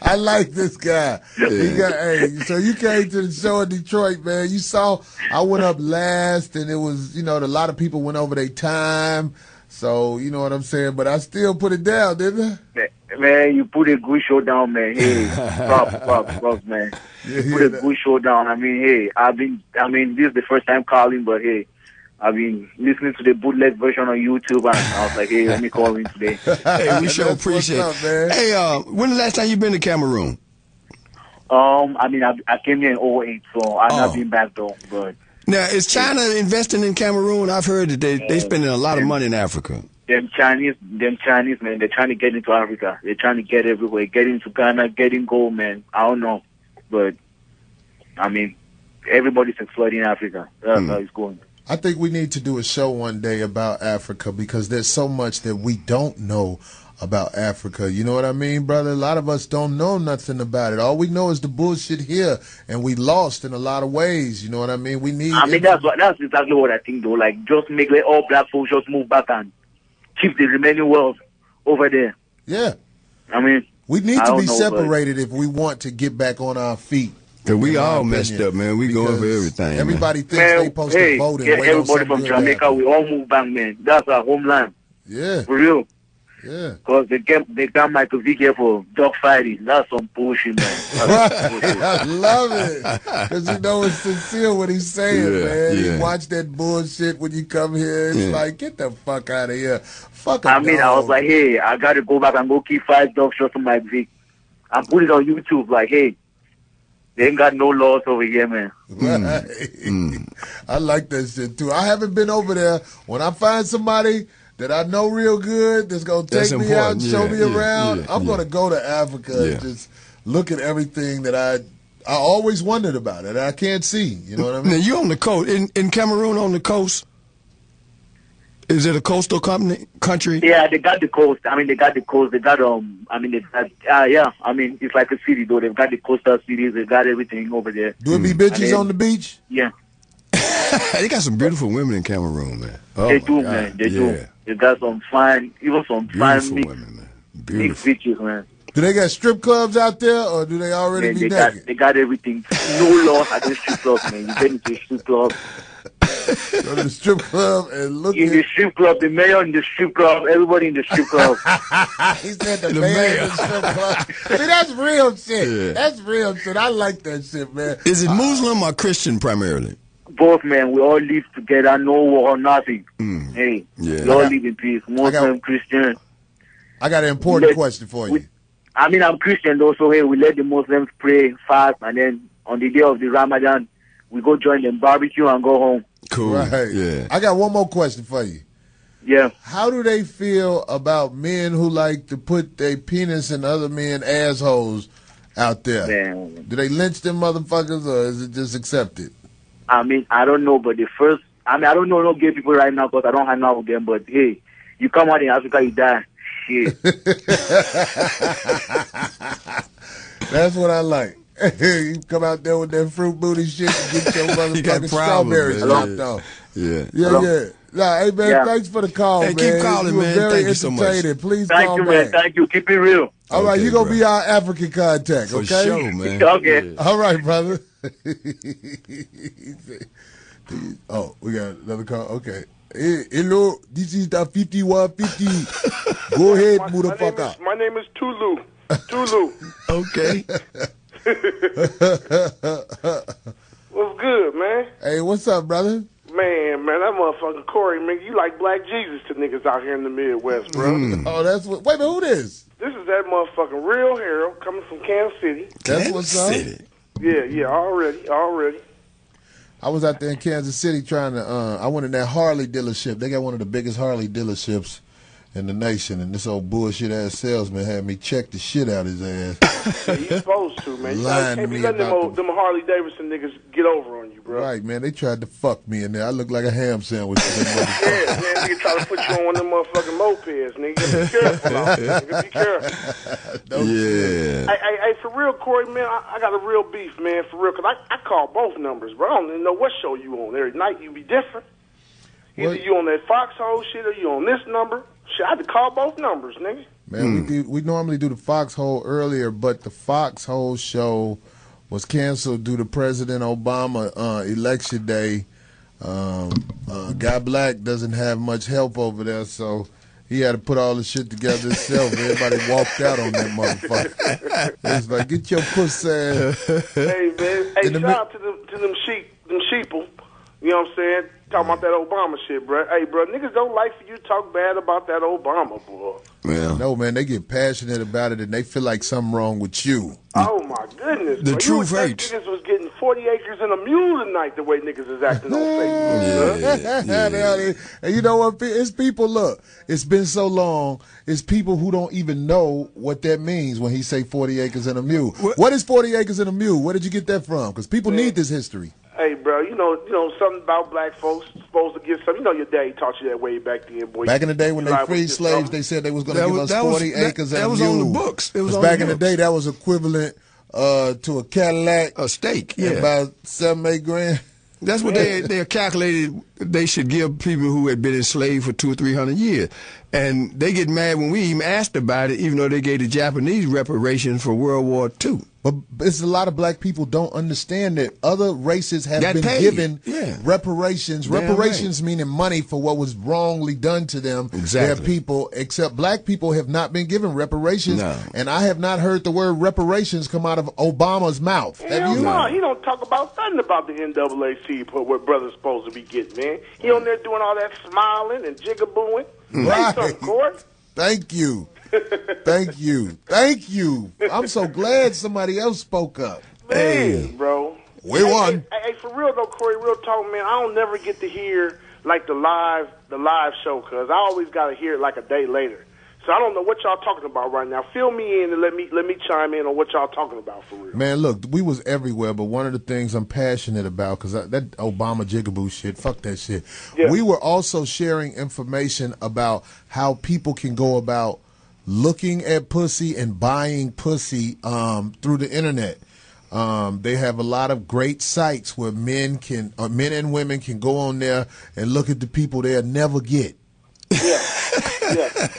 I like this guy. So you came to the show in Detroit, man. You saw I went up last, and it was, a lot of people went over their time. So, you know what I'm saying? But I still put it down, didn't I? Man, you put a good show down, man. Hey, props, man. You put a good show down. I mean, hey, this is the first time calling, but hey, I've been listening to the bootleg version on YouTube, and I was like, hey, let me call in today. Hey, we sure appreciate it. Man. Hey, when the last time you been to Cameroon? I mean, I came here in 2008, so I've not been back though, but. Now, is China investing in Cameroon? I've heard that they spending a lot of money in Africa. Them Chinese, man, they're trying to get into Africa. They're trying to get everywhere. Get into Ghana, getting gold, man. I don't know. But, I mean, everybody's exploiting Africa. That's how it's going. I think we need to do a show one day about Africa because there's so much that we don't know about Africa. You know what I mean, brother? A lot of us don't know nothing about it. All we know is the bullshit here, and we lost in a lot of ways. You know what I mean? We need. I mean, that's exactly what I think, though. Like, just make all black folks just move back and keep the remaining wealth over there. Yeah. I mean, we need to be separated if we want to get back on our feet. Cause we all messed up, man. We going for everything. Everybody thinks they supposed to vote and wait everybody from Jamaica, we all move back, man. That's our homeland. Yeah. For real. Yeah. Because they got Michael Vick here for dog fighting. That's some bullshit, man. I love it. Because you know it's sincere what he's saying, man. You watch that bullshit when you come here. It's like, get the fuck out of here. Fuck I mean, I was like, hey, I got to go back and go keep 5 dog shots on Mike Vick. And put it on YouTube like, hey, they ain't got no laws over here, man. Right. I like that shit, too. I haven't been over there. When I find somebody that I know real good that's going to take me out and show me around, I'm going to go to Africa and just look at everything that I always wondered about it. I can't see. You know what I mean? Now, you on the coast. In Cameroon on the coast? Is it a coastal country? Yeah, they got the coast. I mean, they got the coast. They got I mean, they got, yeah. I mean, it's like a city though. They've got the coastal cities. They got everything over there. Do it be bitches on the beach? Yeah. They got some beautiful women in Cameroon, man. Oh, they do, man. They do. They got some fine, even some fine women, man. Big bitches, man. Do they got strip clubs out there, or do they already be naked? They got everything. No laws against strip clubs, man. You get into a strip club. Go to the strip club and look in the strip club, the mayor in the strip club, everybody in the strip club. He said the mayor in the strip club. See, that's real shit. Yeah. That's real shit. I like that shit, man. Is it Muslim or Christian primarily? Both, man. We all live together, no war, nothing. Hey, we all live in peace. Muslim, Christian. I got an important question for you. I mean, I'm Christian though, so hey, we let the Muslims pray, fast, and then on the day of the Ramadan, we go join them barbecue and go home. Cool. Right. Yeah. I got one more question for you. Yeah. How do they feel about men who like to put their penis in other men's assholes out there? Man. Do they lynch them motherfuckers, or is it just accepted? I mean, I don't know, but I don't know no gay people right now because I don't hang out with them, but hey, you come out in Africa, you die. Shit. That's what I like. You come out there with that fruit booty shit and get your motherfucking strawberries chopped off. Yeah. Nah, hey, man, thanks for the call, man. Keep calling, man. Very Thank you so much. Please Thank call you, back. man. Thank you. Keep it real. All right, you're going to be our African contact, for okay? Sure, man. Okay. Yeah. All right, brother. Oh, we got another call. Okay. Hey, hello, this is the 5150. Go ahead, motherfucker. My name is Tulu. Tulu. Okay. What's good, man? Hey, what's up, brother? Man, that motherfucking Corey, man, you like Black Jesus to niggas out here in the Midwest, bro. Oh, that's what. Wait a minute, who this? This is that motherfucking Real Harold coming from Kansas City. That's what's up. Yeah, already. I was out there in Kansas City trying to. I went in that Harley dealership. They got one of the biggest Harley dealerships in the nation, and this old bullshit ass salesman had me check the shit out his ass. Yeah, you supposed to, man. You Lying can't to be me letting about them Harley Davidson niggas get over on you, bro. Right, man. They tried to fuck me in there. I looked like a ham sandwich. Yeah, man. Nigga try to put you on one of them motherfucking mopeds, nigga. Be careful, nigga. Be careful. Hey, for real, Corey, man, I got a real beef, man, for real, because I call both numbers, bro. I don't even know what show you on. Every night you be different. Either you on that Foxhole shit or you on this number. Shit, I had to call both numbers, nigga. Man, we normally do the Foxhole earlier, but the Foxhole show was canceled due to President Obama election day. Guy Black doesn't have much help over there, so he had to put all the shit together himself. Everybody walked out on that motherfucker. It's like, get your pussy ass. Hey, man. Hey, shout out to them sheeple. You know what I'm saying? Talking about that Obama shit, bro. Hey, bro, niggas don't like for you to talk bad about that Obama, boy. Well, no, man, they get passionate about it, and they feel like something wrong with you. Oh, my goodness. The truth hurts. hurts. Niggas was getting 40 acres and a mule tonight, the way niggas is acting on Facebook. And you know what? It's people, look, it's been so long, it's people who don't even know what that means when he say 40 acres and a mule. What is 40 acres and a mule? Where did you get that from? Because people need this history. Hey, bro, you know something about black folks supposed to get some. You know your daddy taught you that way back then, boy. Back in the day when they freed slaves, they said they was going to give us 40 acres and a mule. That was on the books. It was back in the day, that was equivalent to a Cadillac. A steak, yeah. About 7-8 grand. That's what they calculated they should give people who had been enslaved for 200 or 300 years. And they get mad when we even asked about it, even though they gave the Japanese reparations for World War II. But it's a lot of black people don't understand that other races have been given reparations. Reparations meaning money for what was wrongly done to them. Exactly. Their people, except black people have not been given reparations. No. And I have not heard the word reparations come out of Obama's mouth. Have you? No, he don't talk about nothing about the NAACP, what brother's supposed to be getting, man. He on there doing all that smiling and jigabooing. Right. Say something, Corey. Thank you. Thank you. Thank you. I'm so glad somebody else spoke up. Man, bro. We won. Hey, for real though, Corey, real talk, man, I don't never get to hear like the live show, cause I always gotta hear it like a day later. So I don't know what y'all talking about right now. Fill me in and let me chime in on what y'all talking about for real. Man, look, we was everywhere, but one of the things I'm passionate about, because that Obama jigaboo shit, fuck that shit. Yeah. We were also sharing information about how people can go about looking at pussy and buying pussy through the internet. They have a lot of great sites where men and women can go on there and look at the people they'll never get. Yeah.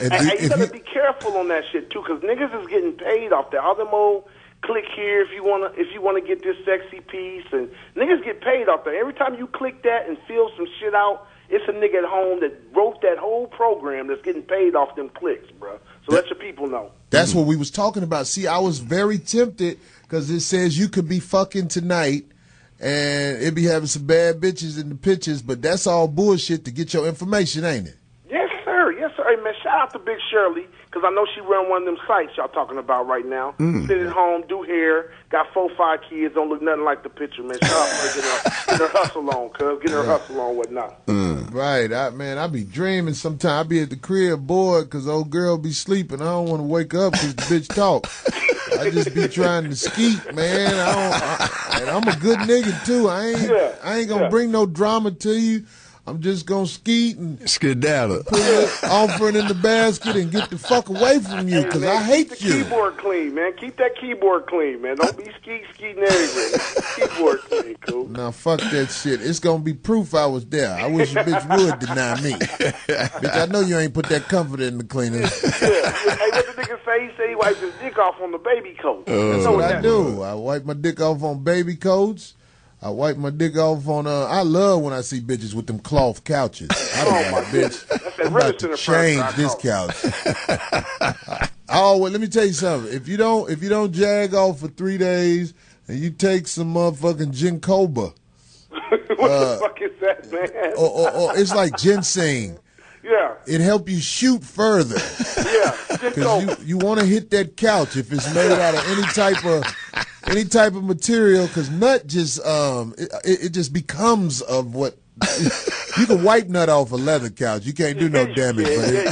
And you gotta be careful on that shit too, cause niggas is getting paid off that other mode. Click here if you wanna get this sexy piece, and niggas get paid off there. Every time you click that and fill some shit out, it's a nigga at home that wrote that whole program that's getting paid off them clicks, bro. So let your people know. That's what we was talking about. See, I was very tempted because it says you could be fucking tonight, and it be having some bad bitches in the pictures, but that's all bullshit to get your information, ain't it? Yes, sir. Hey, man, shout out to Big Shirley, because I know she run one of them sites y'all talking about right now. Sit at home, do hair, got 4-5 kids, don't look nothing like the picture, man. Shout out to her, get her hustle on, cuz. Get her hustle on, whatnot. Right. I be dreaming sometimes. I be at the crib bored because old girl be sleeping. I don't want to wake up because the bitch talk. I just be trying to skeet, man. And I'm a good nigga, too. I ain't going to bring no drama to you. I'm just going to skeet and skedaddle, put an offering in the basket and get the fuck away from you because I hate you. Keep the keyboard clean, man. Keep that keyboard clean, man. Don't be skeeting everywhere. Keyboard clean, cool. Now, fuck that shit. It's going to be proof I was there. I wish a bitch would deny me. Bitch, I know you ain't put that comforter in the cleaner. Yeah. Hey, what the nigga say? He said he wipes his dick off on the baby coat. That's what I do. I wipe my dick off on baby coats. I wipe my dick off on, I love when I see bitches with them cloth couches. I don't know, bitch. I'm about to change this couch. Let me tell you something. If you don't jag off for 3 days and you take some motherfucking Ginkoba. What the fuck is that, man? Or it's like ginseng. Yeah. It help you shoot further. Yeah. Because you want to hit that couch if it's made out of any type of material, because nut just it just becomes of what you can wipe nut off a leather couch. You can't do no damage, but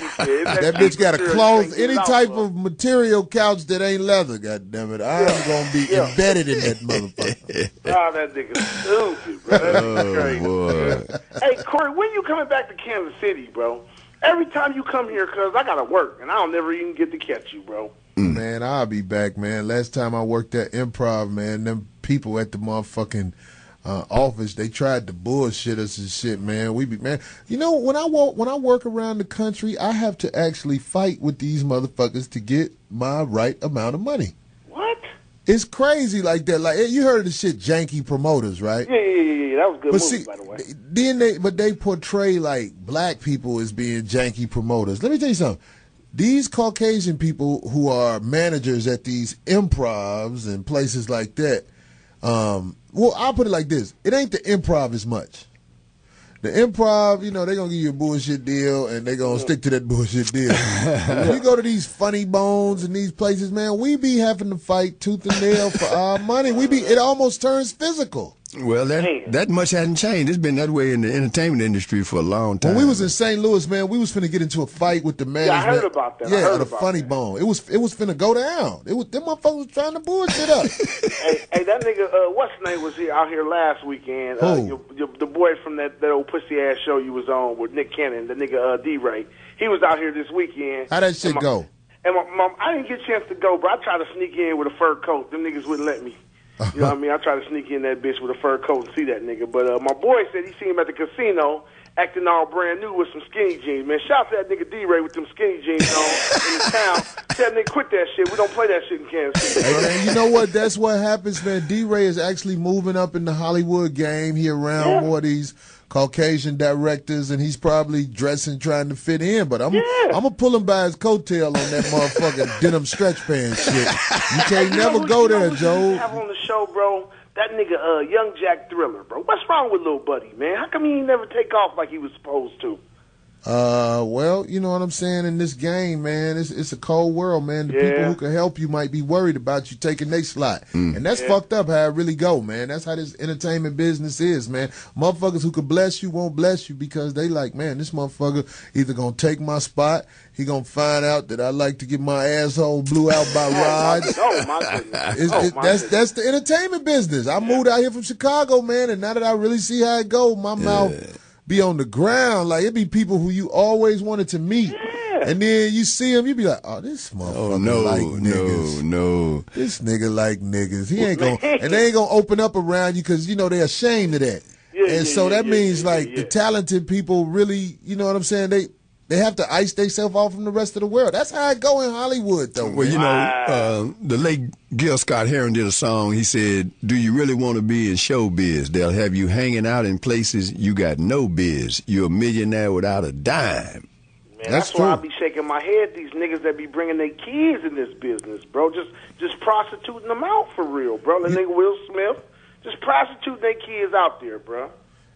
that bitch got a cloth, any type of material couch that ain't leather. God damn it, I'm gonna be embedded in that motherfucker. Oh, that nigga's stupid, bro. That's crazy. Boy. Hey, Corey, when you coming back to Kansas City, bro? Every time you come here, cuz I gotta work, and I don't never even get to catch you, bro. Man, I'll be back, man. Last time I worked at Improv, man, them people at the motherfucking office, they tried to bullshit us and shit, man. Man, you know, when I work around the country, I have to actually fight with these motherfuckers to get my right amount of money. What? It's crazy like that. Like, you heard of the shit, janky promoters, right? Yeah. That was a good movie, by the way. But they portray like black people as being janky promoters. Let me tell you something. These Caucasian people who are managers at these improvs and places like that, well, I'll put it like this. It ain't the improv as much. The Improv, you know, they're going to give you a bullshit deal, and they're going to stick to that bullshit deal. When you go to these funny bones and these places, man, we be having to fight tooth and nail for our money. It almost turns physical. Well, that much hasn't changed. It's been that way in the entertainment industry for a long time. When we was in St. Louis, man, we was finna get into a fight with the management. Yeah, I heard about that. Yeah, the funny bone. It was finna go down. Them motherfuckers was trying to bullshit us. hey, that nigga, what's his name was out here last weekend? The boy from that old pussy ass show you was on with Nick Cannon, the nigga D-Ray. He was out here this weekend. How that shit go? And I didn't get a chance to go, but I tried to sneak in with a fur coat. Them niggas wouldn't let me. You know what I mean? I tried to sneak in that bitch with a fur coat and see that nigga. But my boy said he seen him at the casino acting all brand new with some skinny jeans. Man, shout out to that nigga D-Ray with them skinny jeans on in the town. Tell that nigga quit that shit. We don't play that shit in Kansas City. Hey, man, you know what? That's what happens, man. D-Ray is actually moving up in the Hollywood game. He around more of these Caucasian directors, and he's probably dressing, trying to fit in. But I'm gonna pull him by his coattail on that motherfucking denim stretch pants shit. You can't never go there, Joe. Have on the show, bro. That nigga, Young Jack Thriller, bro. What's wrong with Lil Buddy, man? How come he ain't never take off like he was supposed to? Well, you know what I'm saying? In this game, man, it's a cold world, man. The people who can help you might be worried about you taking their slot. And that's fucked up how it really go, man. That's how this entertainment business is, man. Motherfuckers who could bless you won't bless you because they like, man, this motherfucker either gonna take my spot, he gonna find out that I like to get my asshole blew out by rods. My goodness. That's the entertainment business. I moved out here from Chicago, man, and now that I really see how it go, my mouth be on the ground. Like, it be people who you always wanted to meet. And then you see him, you be like, oh, this motherfucker like niggas. No. This nigga like niggas. He ain't gonna, and they ain't gonna open up around you because, you know, they're ashamed of that. That means, the talented people really, you know what I'm saying, they have to ice themselves off from the rest of the world. That's how it go in Hollywood, though. Well, you know, the late Gil Scott-Heron did a song. He said, do you really want to be in showbiz? They'll have you hanging out in places you got no biz. You're a millionaire without a dime. Man, that's why I be shaking my head. These niggas that be bringing their kids in this business, bro, just prostituting them out for real, bro. The nigga Will Smith, just prostituting their kids out there, bro.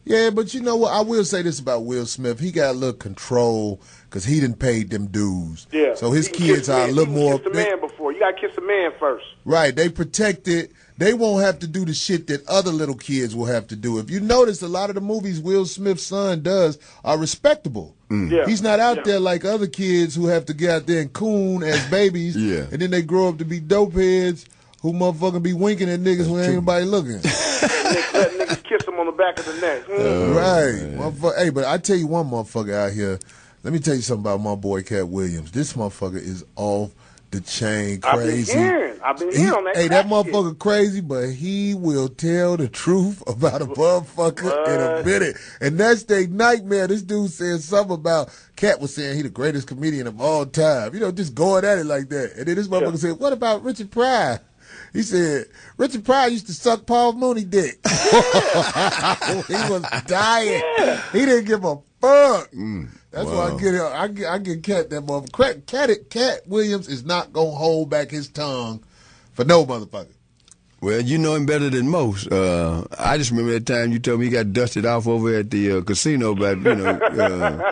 Yeah, but you know what? I will say this about Will Smith. He got a little control because he done paid them dues. Yeah. So his kids are a little more. Kiss a man before. You got to kiss a man first. Right. They protected. They won't have to do the shit that other little kids will have to do. If you notice, a lot of the movies Will Smith's son does are respectable. Yeah. He's not out there like other kids who have to get out there and coon as babies. And then they grow up to be dope heads who motherfucking be winking at niggas when ain't anybody looking. Let niggas kiss him on the back of the neck. Right. Hey, but I tell you one motherfucker out here. Let me tell you something about my boy Cat Williams. This motherfucker is off the chain crazy. I've been hearing on that. Hey, that motherfucker crazy, but he will tell the truth about a motherfucker in a minute. And that's their nightmare. This dude said something about Cat was saying he the greatest comedian of all time. You know, just going at it like that. And then this motherfucker said, what about Richard Pryor? He said, Richard Pryor used to suck Paul Mooney dick. He was dying. He didn't give a fuck. That's why I get Cat that motherfucker. Cat Williams is not going to hold back his tongue for no motherfucker. Well, you know him better than most. I just remember that time you told me he got dusted off over at the casino about, you know,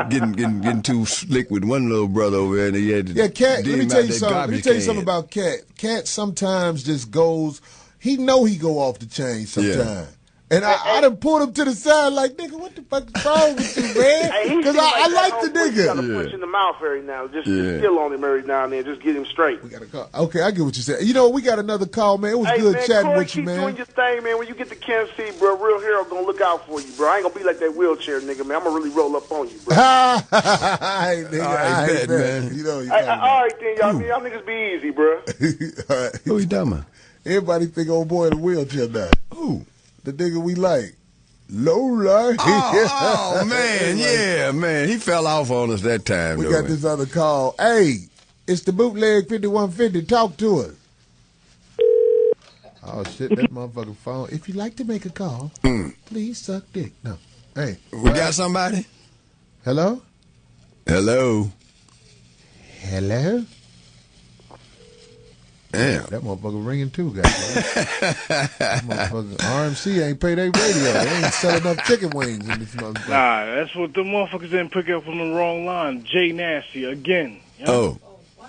getting too slick with one little brother over there. And he had to Cat, let me tell you something. Let me tell you something about Cat. Cat sometimes just goes, he know he go off the chain sometimes. And I done pulled him to the side like, nigga, what the fuck is wrong with you, man? Because I like the nigga. You got to punch in the mouth every now. Just still on him every now and then. Just get him straight. We got a call. Okay, I get what you said. You know, we got another call, man. It was good chatting with you, man. Keep doing your thing, man. When you get to Kansas City, bro, Real Hero gonna look out for you, bro. I ain't gonna be like that wheelchair nigga, man. I'm gonna really roll up on you, bro. Hey, nigga, I bet, man. You know, all right, then, y'all niggas be easy, bro. All right. Who you talking about? Everybody think old boy in a wheelchair now. Who? The nigga we like. Lola. Oh, man, yeah, man. He fell off on us that time. We got this other call. Hey, it's the bootleg 5150. Talk to us. Oh, shit, that motherfucking phone. If you'd like to make a call, please suck dick. No. Hey. We got somebody? Hello? Hello? Hello? Damn. That motherfucker ringing too, guys. That motherfucker RMC ain't pay their radio. They ain't selling enough chicken wings in this motherfucker. Nah, that's what the motherfuckers didn't pick up on the wrong line. Jay Nasty again. You know?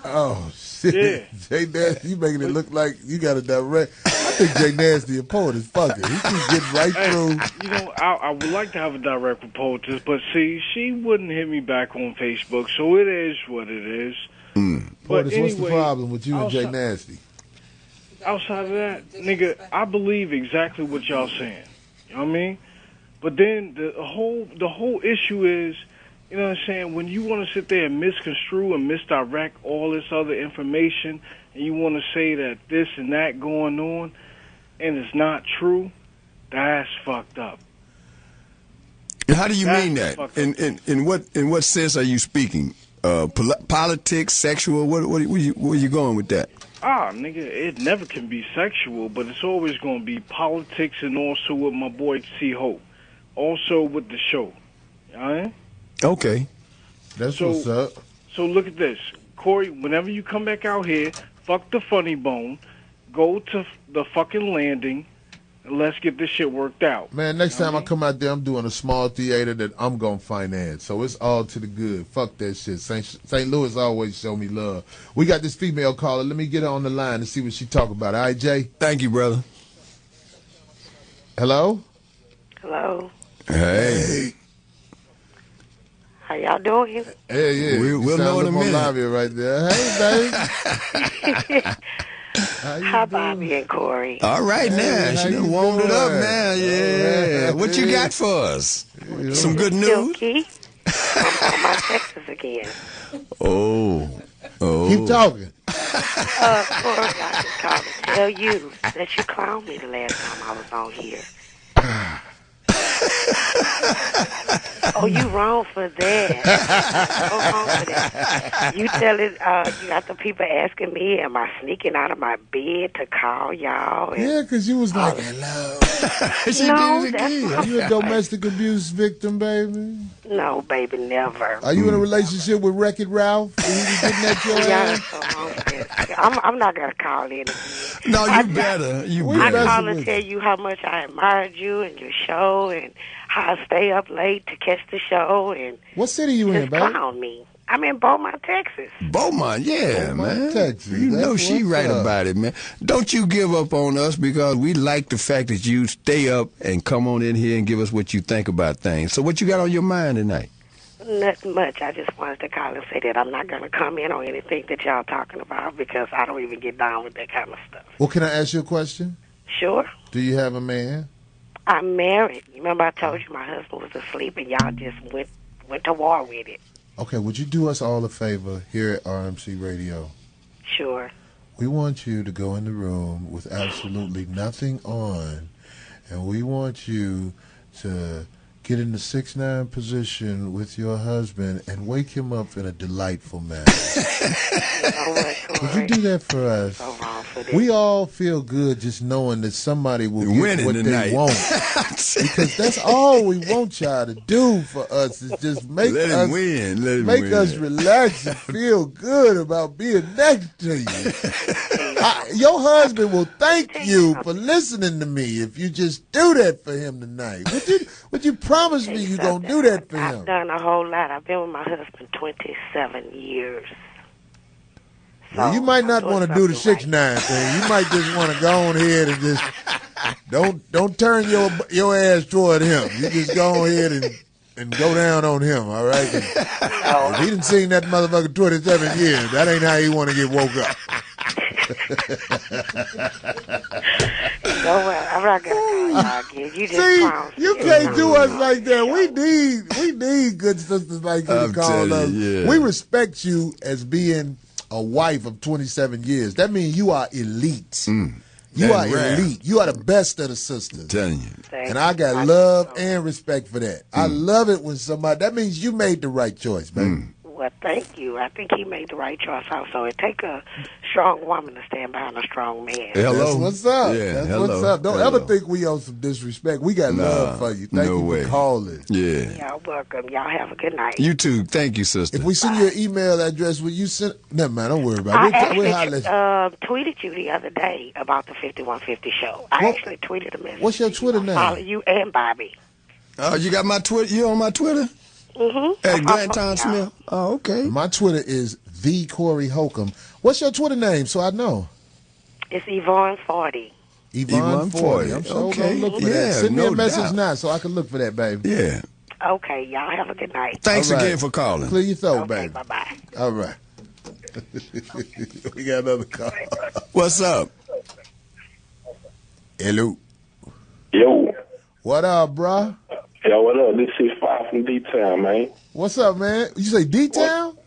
Oh, shit. Yeah. Jay Nasty, you making it look like you got a direct. I think Jay Nasty a poet is fucking. He keeps getting right through. You know, I would like to have a direct rapport to this, but see, she wouldn't hit me back on Facebook, so it is what it is. But Portis, anyway, what's the problem with you and Jay Nasty? Outside of that, nigga, I believe exactly what y'all saying. You know what I mean? But then the whole issue is, you know what I'm saying, when you want to sit there and misconstrue and misdirect all this other information, and you want to say that this and that going on, and it's not true, that's fucked up. How do you mean that? In what sense are you speaking? Politics, sexual? Where you going with that? Nigga, it never can be sexual, but it's always going to be politics, and also with my boy C. Hope. Also with the show. All right? Okay. That's what's up. So look at this. Corey, whenever you come back out here, fuck the funny bone, go to the fucking landing, and let's get this shit worked out. Man, next time I come out there, I'm doing a small theater that I'm going to finance. So it's all to the good. Fuck that shit. St. Louis always show me love. We got this female caller. Let me get her on the line and see what she talk about. All right, Jay? Thank you, brother. Hello? Hello. Hey. How y'all doing? Hey, yeah. We'll know in a minute. Live here right there. Hey, baby. Hi, Bobby and Corey. All right, now. She done warmed it up now. Yeah. What you got for us? Some good news? Silky. I'm on my Texas again. Oh. Keep talking. Corey, I just called to tell you that you clowned me the last time I was on here. Oh, you wrong for that. So wrong for that. You tell it, you got the people asking me, am I sneaking out of my bed to call y'all? Yeah, because you was like, hello. She No, did it that's again. not You a domestic abuse victim, baby? No, baby, never. Are you in a relationship with Wreck-It Ralph? He was getting at your Y'all are ass? so wrong for this. I'm not going to call in again. No, you better. I call and tell you how much I admired you and your show and how I stay up late to catch the show and What city you in, just baby? clown me. I'm in Beaumont, Texas. Beaumont, yeah, Beaumont, man. Texas. You know That's she what's right up. about it, man. Don't you give up on us because we like the fact that you stay up and come on in here and give us what you think about things. So what you got on your mind tonight? Nothing much. I just wanted to call and say that I'm not going to comment on anything that y'all talking about because I don't even get down with that kind of stuff. Well, can I ask you a question? Sure. Do you have a man? I'm married. Remember I told you my husband was asleep and y'all just went to war with it. Okay, would you do us all a favor here at RMC Radio? Sure. We want you to go in the room with absolutely nothing on, and we want you to get in the 6'9" position with your husband and wake him up in a delightful manner. Would you do that for us? So wrong for this. We all feel good just knowing that somebody will get Winning what tonight. they want. Because that's all we want y'all to do for us is just make Let him us win. Let him make win. us relax and feel good about being next to you. Your husband will thank you for listening to me if you just do that for him tonight. Would you promise me you gonna do that for him? I've done a whole lot. I've been with my husband 27 years. Well, you might not want to do the 6'9" thing. You might just want to go on ahead and just don't turn your ass toward him. You just go on ahead and go down on him, all right? If he done seen that motherfucker 27 years, that ain't how he want to get woke up. I'm not gonna call y'all again. You just See, clowns. you can't do us like that. We need good sisters like you to I'm call telling us. you, yeah. We respect you as being a wife of 27 years. That means you are elite. You are rare. elite. You are the best of the sisters. Telling you. And I got love and respect for that. I love it when somebody, that means you made the right choice, baby. Well, Well, thank you. I think he made the right choice also. It take a strong woman to stand behind a strong man. Hello. That's what's up. Yeah, That's hello. what's up. Don't ever think we owe some disrespect. We got love for you. Thank no you way. for calling. Yeah. Y'all welcome. Y'all have a good night. You too. Thank you, sister. If we send you an email address, will you send? Never mind. Don't worry about it. I We'll actually holler at you. tweeted you the other day about the 5150 show. I actually tweeted a message. What's your Twitter name? Follow you and Bobby. Oh, you got my Twitter? You on my Twitter? Mm-hmm. Hey, Glenn Tom Smith. Oh, okay. My Twitter is the Corey Holcomb. What's your Twitter name so I know? It's Yvonne 40. Yvonne 40. I'm sure Okay. gonna look for Yeah, that. Send me no a message doubt. now so I can look for that, baby. Yeah. Okay, y'all have a good night. Thanks All right. again for calling. Clear your throat, Okay, baby. bye-bye. All right. We got another call. What's up? Hello. Yo. What up, bruh? Yo, what up? This is 5 from D-Town, man. What's up, man? You say D-Town?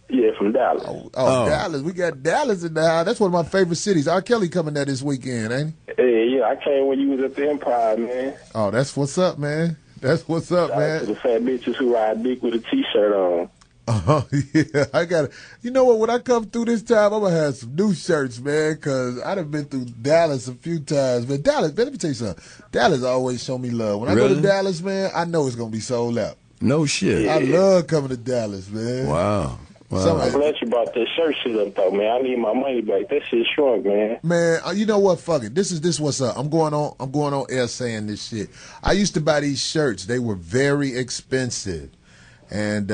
Yeah, from Dallas. Oh, Dallas. We got Dallas in the house. That's one of my favorite cities. R. Kelly coming there this weekend, ain't he? Hey, yeah, I came when you was at the Empire, man. Oh, that's what's up, man. That's what's up, Shout out to man. the fat bitches who ride dick with a T-shirt on. Oh, yeah. I got to. You know what? When I come through this time, I'm going to have some new shirts, man, because I done been through Dallas a few times. Man, Dallas, man, let me tell you something. Dallas always show me love. When I go to Really? Dallas, man, I know it's going to be sold out. No shit. I love coming to Dallas, man. Wow. I'm glad you brought that shirt shit up, though, man. I need my money back. That shit shrunk, man. Man, you know what? Fuck it. This what's up. I'm going on air saying this shit. I used to buy these shirts. They were very expensive. And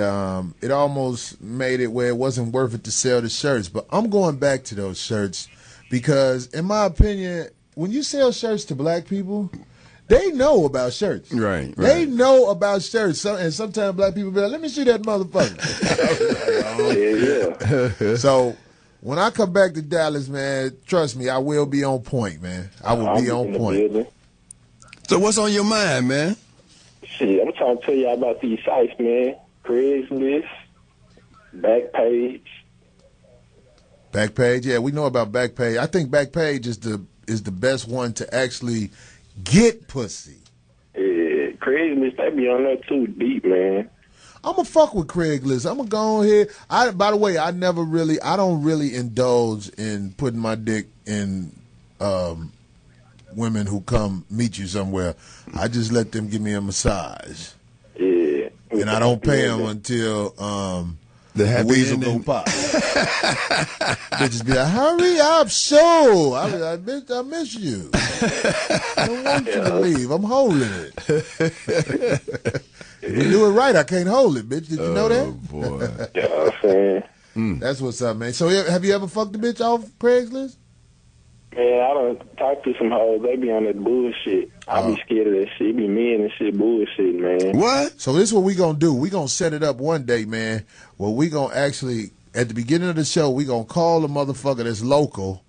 it almost made it where it wasn't worth it to sell the shirts. But I'm going back to those shirts because, in my opinion, when you sell shirts to black people, they know about shirts. Right. They know about shirts. And sometimes black people be like, let me see that motherfucker. Yeah. So when I come back to Dallas, man, trust me, I will be on point, man. I will be on point. So what's on your mind, man? Shit, I'm trying to tell y'all about these sites, man. Craigslist, Backpage. Backpage, yeah, we know about Backpage. I think Backpage is the best one to actually get pussy. Yeah, Craigslist, they be on there too deep, man. I'm gonna fuck with Craigslist. I'm gonna go on here. By the way, I don't really indulge in putting my dick in women who come meet you somewhere. I just let them give me a massage. Yeah. And I don't pay them until the weasel go pop. Bitches be like, hurry up, show. I be like, bitch, I miss you. I don't want you to leave. I'm holding it. If you do it right, I can't hold it, bitch. Did you know that? Oh, boy. Yeah, I'm saying. That's what's up, man. So have you ever fucked a bitch off Craigslist? Man, I done talked to some hoes. They be on that bullshit. I be scared of that shit. It be men and shit bullshit, man. What? So this is what we gonna do. We gonna set it up one day, man. Well, we gonna actually, at the beginning of the show, we gonna call a motherfucker that's local,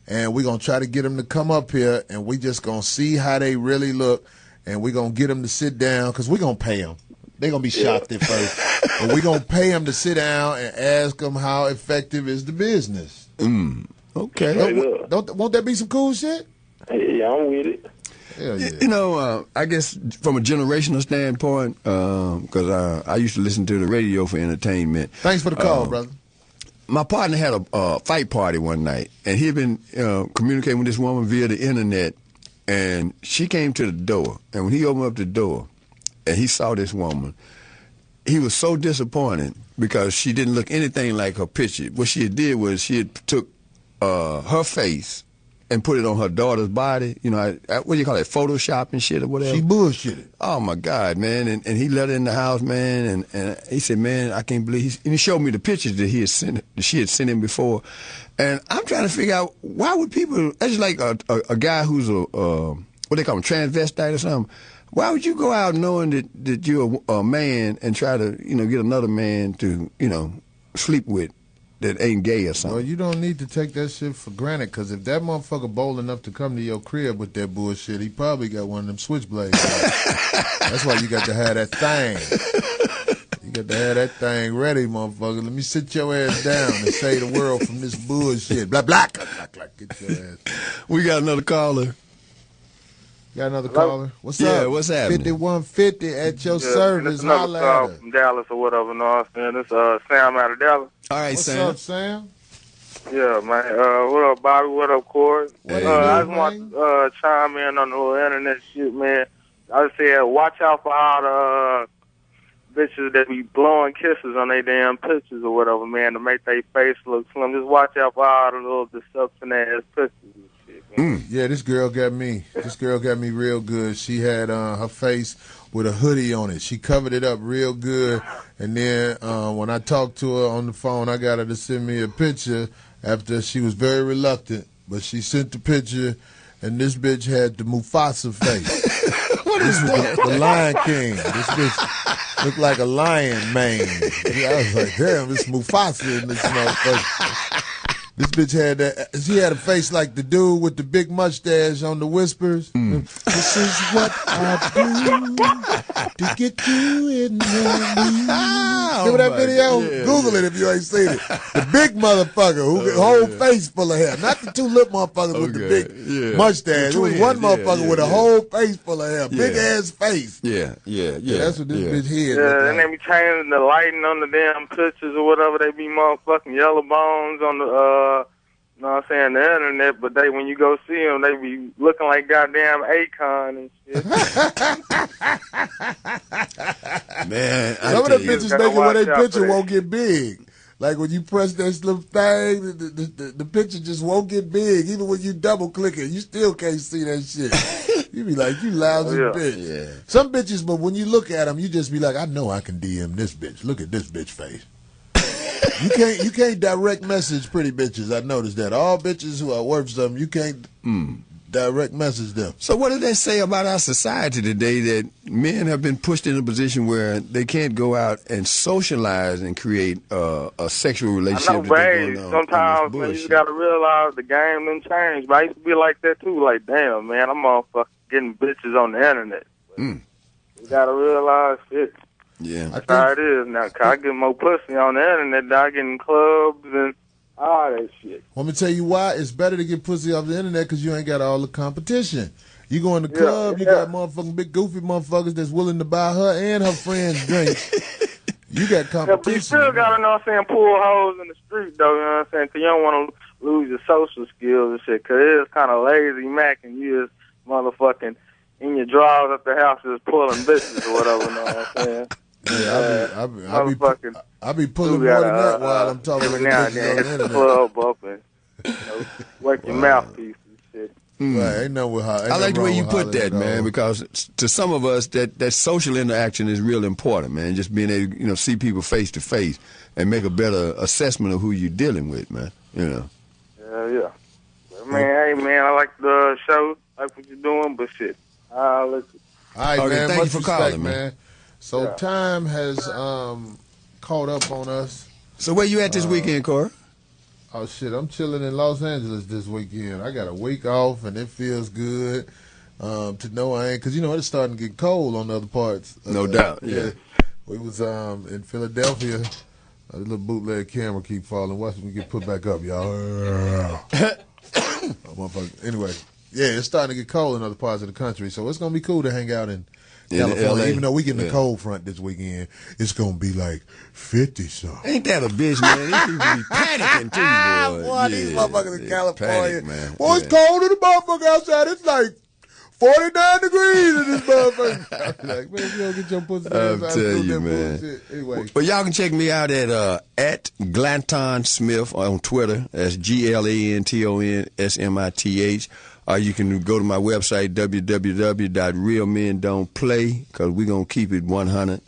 and we gonna try to get him to come up here, and we just gonna see how they really look, and we gonna get them to sit down, because we gonna pay them. They gonna be shocked at first, but we gonna pay them to sit down and ask them how effective is the business. Okay. Won't that be some cool shit? Yeah, I'm with it. Hell yeah. You know, I guess from a generational standpoint, because I used to listen to the radio for entertainment. Thanks for the call, brother. My partner had a fight party one night, and he had been communicating with this woman via the internet, and she came to the door. And when he opened up the door, and he saw this woman, he was so disappointed because she didn't look anything like her picture. What she did was she had took her face and put it on her daughter's body. You know, what do you call it, Photoshop and shit or whatever? She bullshitted. Oh, my God, man. And he let her in the house, man, and he said, man, I can't believe and he showed me the pictures that she had sent him before. And I'm trying to figure out, why would people, that's like a guy who's what they call him, transvestite or something. Why would you go out knowing that you're a man and try to, get another man to, sleep with that ain't gay or something? Well, you don't need to take that shit for granted, because if that motherfucker bold enough to come to your crib with that bullshit, he probably got one of them switchblades. That's why you got to have that thing. You got to have that thing ready, motherfucker. Let me sit your ass down and save the world from this bullshit. Blah, blah, blah, blah, blah. Get your ass. We got another caller. Got another Hello? caller. What's Yeah, up? what's happening? 5150 at your service. It's another Holla call at us. from Dallas or whatever. Know what I'm saying? It's Sam out of Dallas. All right, What's Sam. up, Sam? Yeah, man. What up, Bobby? What up, Corey? What I you just do, want to chime in on the little internet shit, man. I said, watch out for all the bitches that be blowing kisses on their damn pictures or whatever, man, to make their face look slim. Just watch out for all the little deception ass pictures and shit, man. Yeah, this girl got me. This girl got me real good. She had her face with a hoodie on it. She covered it up real good. And then when I talked to her on the phone, I got her to send me a picture after she was very reluctant. But she sent the picture, and this bitch had the Mufasa face. What is that? The Lion King. This bitch looked like a lion mane. Yeah, I was like, damn, it's Mufasa in this motherfucker. This bitch had that. She had a face like the dude with the big mustache on the Whispers. This is what I do to get you in the mood. Remember that video? Yeah, Google it if you ain't seen it. The big motherfucker who whole face full of hair. Not the two lip motherfuckers with the big mustache. It was one motherfucker with a whole face full of hair. Big ass face. Yeah. That's what this bitch head Yeah, looked and like. they be changing the lighting on the damn pictures or whatever. They be motherfucking yellow bones on the, you know what I'm saying, the internet. But when you go see them, they be looking like goddamn Akon and shit. Man, Some of them bitches making where they picture won't get big. Like when you press that little thing, the picture just won't get big. Even when you double click it, you still can't see that shit. You be like, you lousy bitch. Yeah. Some bitches, but when you look at them, you just be like, I know I can DM this bitch. Look at this bitch face. You can't direct message pretty bitches. I noticed that. All bitches who are worth something, you can't direct message them. So what does that say about our society today, that men have been pushed in a position where they can't go out and socialize and create a sexual relationship? I know, babe. Sometimes man, you got to realize the game done changed. But I used to be like that, too. Like, damn, man, I'm motherfucking getting bitches on the internet. You got to realize shit. Yeah. That's how it is now. 'Cause I get more pussy on the internet than I get in clubs and all that shit. Want me to tell you why? It's better to get pussy off the internet because you ain't got all the competition. You go in the club, you got motherfucking big goofy motherfuckers that's willing to buy her and her friends drinks. You got competition. Yeah, but you still got to, know what I'm saying, pull hoes in the street, though, you know what I'm saying? 'Cause you don't want to lose your social skills and shit. 'Cause it is kind of lazy Mac and you just motherfucking in your drawers at the house just pulling bitches or whatever, you know what I'm saying? Yeah, I be pulling more than that while I'm talking to every now and bitches then on the hit the internet. club up and work your mouthpiece and shit. Right, ain't nothing with her. I like the way you put that, man, because to some of us, that social interaction is real important, man. Just being able to, see people face to face and make a better assessment of who you're dealing with, man. Yeah. But, man, hey, man, I like the show, like what you're doing, but shit, listen. All right, Okay, man. thank Much you for respect, calling, man. So time has caught up on us. So where you at this weekend, Corey? Oh shit, I'm chilling in Los Angeles this weekend. I got a week off, and it feels good to know I ain't, because it's starting to get cold on the other parts. No doubt, yeah. We was in Philadelphia. The little bootleg camera keep falling. Watch me get put back up, y'all. Motherfucker. Anyway, yeah, it's starting to get cold in other parts of the country, so it's gonna be cool to hang out in California. LA. Even though we get in the cold front this weekend, it's gonna be like 50 something. Ain't that a bitch, man? These people be panicking too, boy. Boy, these motherfuckers in California. Panic, man. Boy, it's cold in the motherfucker outside. It's like 49 degrees in this motherfucker. Like, man, if you don't get your pussy I'm outside, telling do you, that man. bullshit. Anyway. But y'all can check me out at Glanton Smith on Twitter. That's GLANTONSMITH. Or you can go to my website, www.realmendon'tplay, because we're going to keep it 100.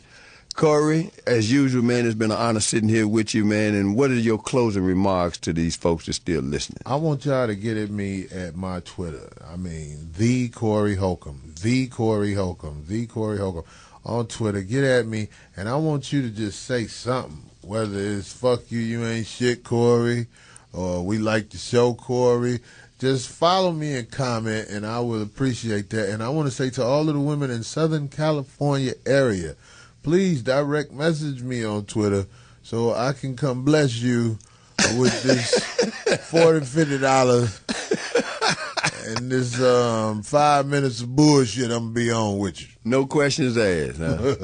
Corey, as usual, man, it's been an honor sitting here with you, man. And what are your closing remarks to these folks that's still listening? I want y'all to get at me at my Twitter. I mean, the Corey Holcomb. The Corey Holcomb. The Corey Holcomb. On Twitter. Get at me, and I want you to just say something. Whether it's fuck you, you ain't shit, Corey, or we like the show, Corey. Just follow me and comment, and I will appreciate that. And I want to say to all of the women in Southern California area, please direct message me on Twitter so I can come bless you with this $40, $50 And this 5 minutes of bullshit, I'm going to be on with you. No questions asked, huh? And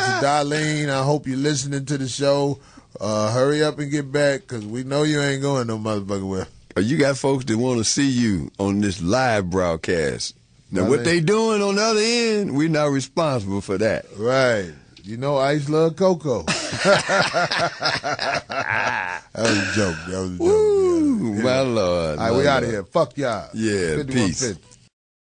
to Darlene, I hope you're listening to the show. Hurry up and get back, because we know you ain't going no motherfucking where. You got folks that want to see you on this live broadcast. Now, what they doing on the other end, we're not responsible for that. Right. You know Ice love cocoa. That was a joke. Woo, my Lord. All right, we out of here. Fuck y'all. Yeah, peace.